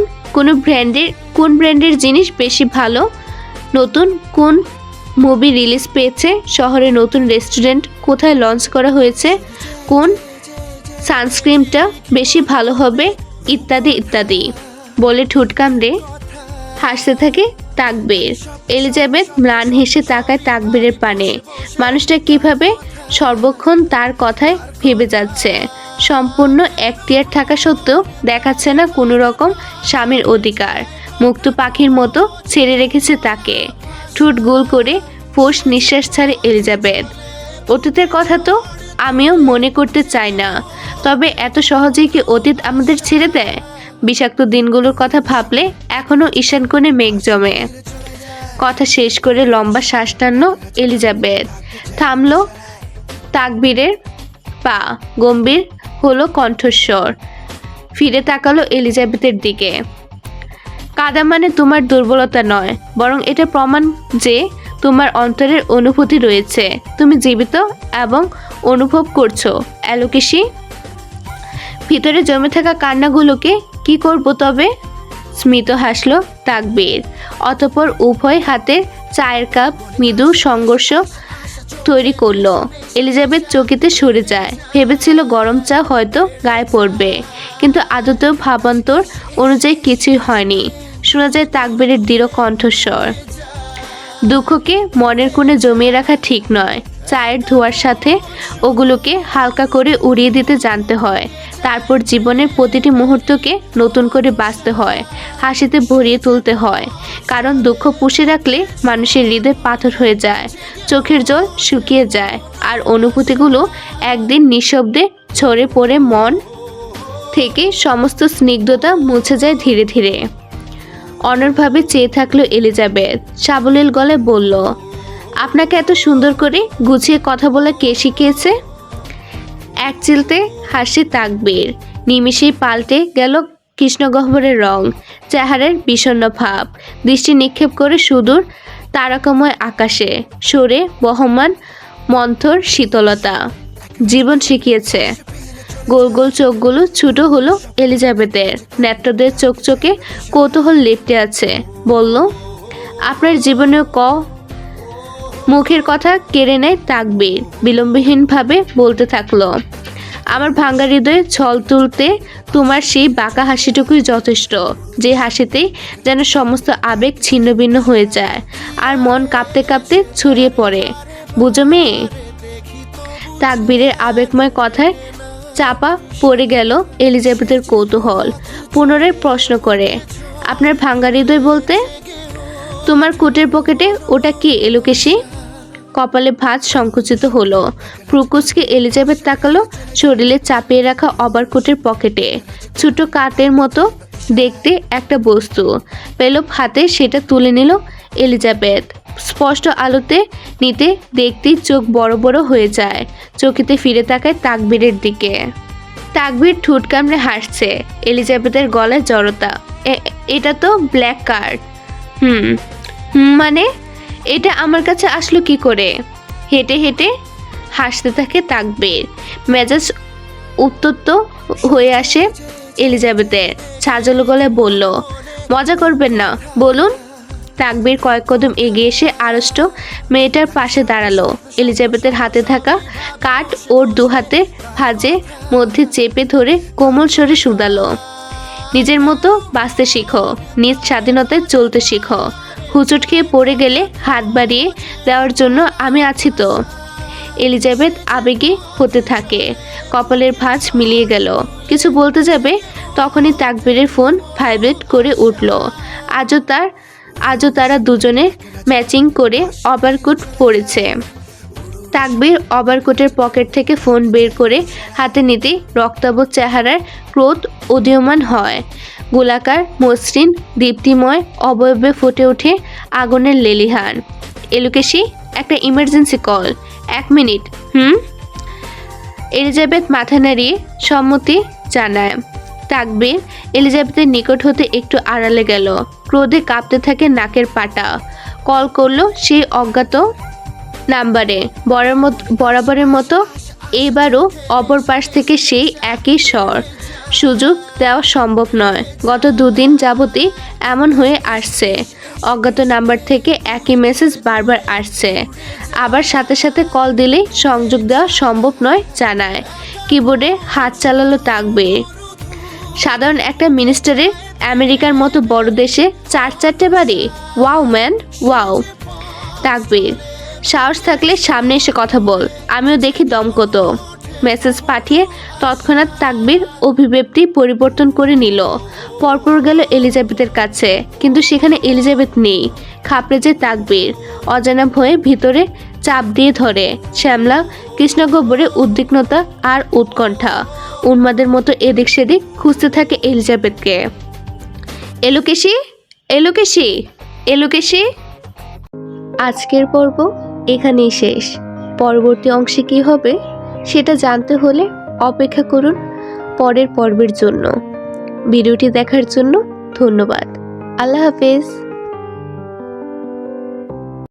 কোন ব্র্যান্ডের জিনিস বেশি ভালো, নতুন কোন মুভি রিলিজ পেয়েছে, শহরে নতুন রেস্টুরেন্ট কোথায় লঞ্চ করা হয়েছে, কোন সানস্ক্রিনটা বেশি ভালো হবে, ইত্যাদি ইত্যাদি বলে ঠোঁট কামড়ে হাসতে থাকে তাকবীর। এলিজাবেথ ম্লান হেসে তাকায় তাকবীরের পানে। মানুষটা কিভাবে সর্বক্ষণ তার কথায় ভেবে যাচ্ছে। সম্পূর্ণ এখতিয়ার থাকা সত্ত্বেও দেখাচ্ছে না কোনো রকম স্বামীর অধিকার। মুক্ত পাখির মতো ছেড়ে রেখেছে তাকে। ঠোঁট গোল করে ফোঁস নিঃশ্বাস ছাড়ে এলিজাবেথ। অতীতের কথা তো আমিও মনে করতে চাই না, তবে এত সহজেই কি অতীত আমাদের ছেড়ে দেয়? বিষাক্ত দিনগুলোর কথা ভাবলে এখনো ঈশান কোণে মেঘ জমে। কথা শেষ করে লম্বা শ্বাস টানলো এলিজাবেথ। থামলো তাকবীরের পা, গম্ভীর হলো কণ্ঠস্বর। ফিরে তাকালো এলিজাবেথের দিকে। কাদা মানে তোমার দুর্বলতা নয়, বরং এটা প্রমাণ যে তোমার অন্তরের অনুভূতি রয়েছে। তুমি জীবিত এবং অনুভব করছো। অ্যালোকেশি, ভিতরে জমে থাকা কান্নাগুলোকে কি করব তবে? স্মিত হাসলো তাকবীর। অতঃপর উভয় হাতের চায়ের কাপ মৃদু সংঘর্ষ তৈরি করলো। এলিজাবেথ চকিতে সরে যায়। ভেবেছিল গরম চা হয়তো গায়ে পড়বে, কিন্তু আদতেও ভাবান্তর অনুযায়ী কিছুই হয়নি। শোনা যায় তাকবীরের দৃঢ় কণ্ঠস্বর। দুঃখকে মনের কোণে জমিয়ে রাখা ঠিক নয়। চায়ের ধোঁয়ার সাথে ওগুলোকে হালকা করে উড়িয়ে দিতে জানতে হয়। তারপর জীবনের প্রতিটি মুহূর্তকে নতুন করে বাঁচতে হয়, হাসিতে ভরিয়ে তুলতে হয়। কারণ দুঃখ পুষে রাখলে মানুষের হৃদয় পাথর হয়ে যায়, চোখের জল শুকিয়ে যায়, আর অনুভূতিগুলো একদিন নিঃশব্দে ঝরে পড়ে মন থেকে সমস্ত স্নিগ্ধতা মুছে যায় ধীরে ধীরে। অনড়ভাবে চেয়ে থাকলো এলিজাবেথ। সাবলীল গলায় বলল, আপনাকে এত সুন্দর করে গুছিয়ে কথা বলা কে শিখিয়েছে? এক চিলতে হাসি তাকবীর। নিমিষেই পাল্টে গেল কৃষ্ণগহ্বরের রং, চেহারার বিষণ্ণ ভাব। দৃষ্টি নিক্ষেপ করে সুদূর তারকাময় আকাশে, সরে বহমান মন্থর শীতলতা। জীবন শিখিয়েছে। গোল গোল চোখগুলো ছোট হলো এলিজাবেথের। নেত্রদের চোখচোখে কৌতূহল লেপ্টে আছে। বলল, আপনার জীবনেও মুখের কথা কেড়ে নেয় তাকবীর। বিলম্বহীনভাবে বলতে থাকলো, আমার ভাঙ্গা হৃদয়ে ছল তুলতে তোমার সেই বাঁকা হাসিটুকুই যথেষ্ট, যে হাসিতেই যেন সমস্ত আবেগ ছিন্ন ভিন্ন হয়ে যায় আর মন কাঁপতে কাঁপতে ছড়িয়ে পড়ে। বুঝো মেয়ে? তাকবীরের আবেগময় কথায় চাপা পড়ে গেল এলিজাবেথের কৌতূহল। পুনরায় প্রশ্ন করে, আপনার ভাঙ্গা হৃদয় বলতে? তোমার কোটের পকেটে ওটা কি এলোকেশি? কপালে ভাঁজ সংকুচিত হলো। প্রকুচকে এলিজাবেথ তাকালো শরীরে চাপিয়ে রাখা ওভারকোটের পকেটে। ছোট কাঠের মতো দেখতে একটা বস্তু পেল হাতে, সেটা তুলে নিল এলিজাবেথ। স্পষ্ট আলোতে নিতে দেখতেই চোখ বড় বড় হয়ে যায়। চোখেতে ফিরে তাকায় তাকবীরের দিকে। তাকবীর ঠোঁট কামড়ে হাসছে। এলিজাবেথের গলায় জড়তা। এটা তো ব্ল্যাক কার্ড। মানে এটা আমার কাছে আসলো কি করে? হেঁটে হেঁটে হাসতে থাকে তাকবীর। মেজাজ উত্তপ্ত হয়ে আসে এলিজাবেথের। ছাজল গলায় বলল, মজা করবেন না, বলুন। তাকবীর কয়েক কদম এগিয়ে এসে আড়ষ্ট মেয়েটার পাশে দাঁড়ালো। এলিজাবেথের হাতে থাকা কাঠ ওর দুহাতে ভাঁজে মধ্যে চেপে ধরে কোমল স্বরে শুধালো, নিজের মতো বাঁচতে শিখো, নিজ স্বাধীনতায় চলতে শিখো। হুচট খেয়ে পড়ে গেলে হাত বাড়িয়ে দেওয়ার জন্য আমি আছি তো। এলিজাবেথ আবেগে হতে থাকে। কপালের ভাঁজ মিলিয়ে গেল। কিছু বলতে যাবে, তখনই তাকবীরের ফোন ভাইব্রেট করে উঠল। আজও তারা দুজনে ম্যাচিং করে ওভারকোট পরেছে। তাকবীর ওভারকোটের পকেট থেকে ফোন বের করে হাতে নিতেই রক্তাভ চেহারার ক্রোধ উদীয়মান হয়। গোলাকার মসৃণ দীপ্তিময় অবয়বে ফুটে ওঠে আগুনের লেলিহান। এলোকেশি, একটা ইমার্জেন্সি কল। 1 মিনিট। এলিজাবেথ মাথা নাড়িয়ে সম্মতি জানায়। তাকবীর এলিজাবেথের নিকট হতে একটু আড়ালে গেল। ক্রোধে কাঁপতে থাকে নাকের পাটা। কল করলো সেই অজ্ঞাত নাম্বারে। বরাবরের মতো এইবারও অপর পাশ থেকে সেই একই স্বর। সুযোগ দেওয়া সম্ভব নয়। গত 2 দিন যাবতই এমন হয়ে আসছে। অজ্ঞাত নাম্বার থেকে একই মেসেজ বারবার আসছে। আবার সাথে সাথে কল দিলেই সংযোগ দেওয়া সম্ভব নয় জানায়। কিবোর্ডে হাত চালালো তাকবীর। সাধারণ একটা মিনিস্টারের আমেরিকার মতো বড় দেশে 4-4টে বাড়ি। Wow man, wow. তাকবীর, সাহস থাকলে সামনে এসে কথা বল, আমিও দেখি দম কত। মেসেজ পাঠিয়ে তৎক্ষণাৎ তাকবীর অভিব্যক্তি পরিবর্তন করে নিল। পরপর গেল এলিজাবেথের কাছে, কিন্তু সেখানে এলিজাবেথ নেই। খাপড়ে যে তাকবীর অজানা ভয়ে ভিতরে চাপ দিয়ে ধরে। শ্যামলা কৃষ্ণগহ্বরে উদ্বিগ্নতা আর উৎকণ্ঠা উন্মাদের মতো এদিক সেদিক খুঁজতে থাকে এলিজাবেথকে। এলোকেশি, এলোকেশি, এলোকেশি। আজকের পর্ব এখানেই শেষ। পরবর্তী অংশে কি হবে সেটা জানতে হলে অপেক্ষা করুন পরের পর্বের জন্য। ভিডিওটি দেখার জন্য ধন্যবাদ। আল্লাহ হাফেজ।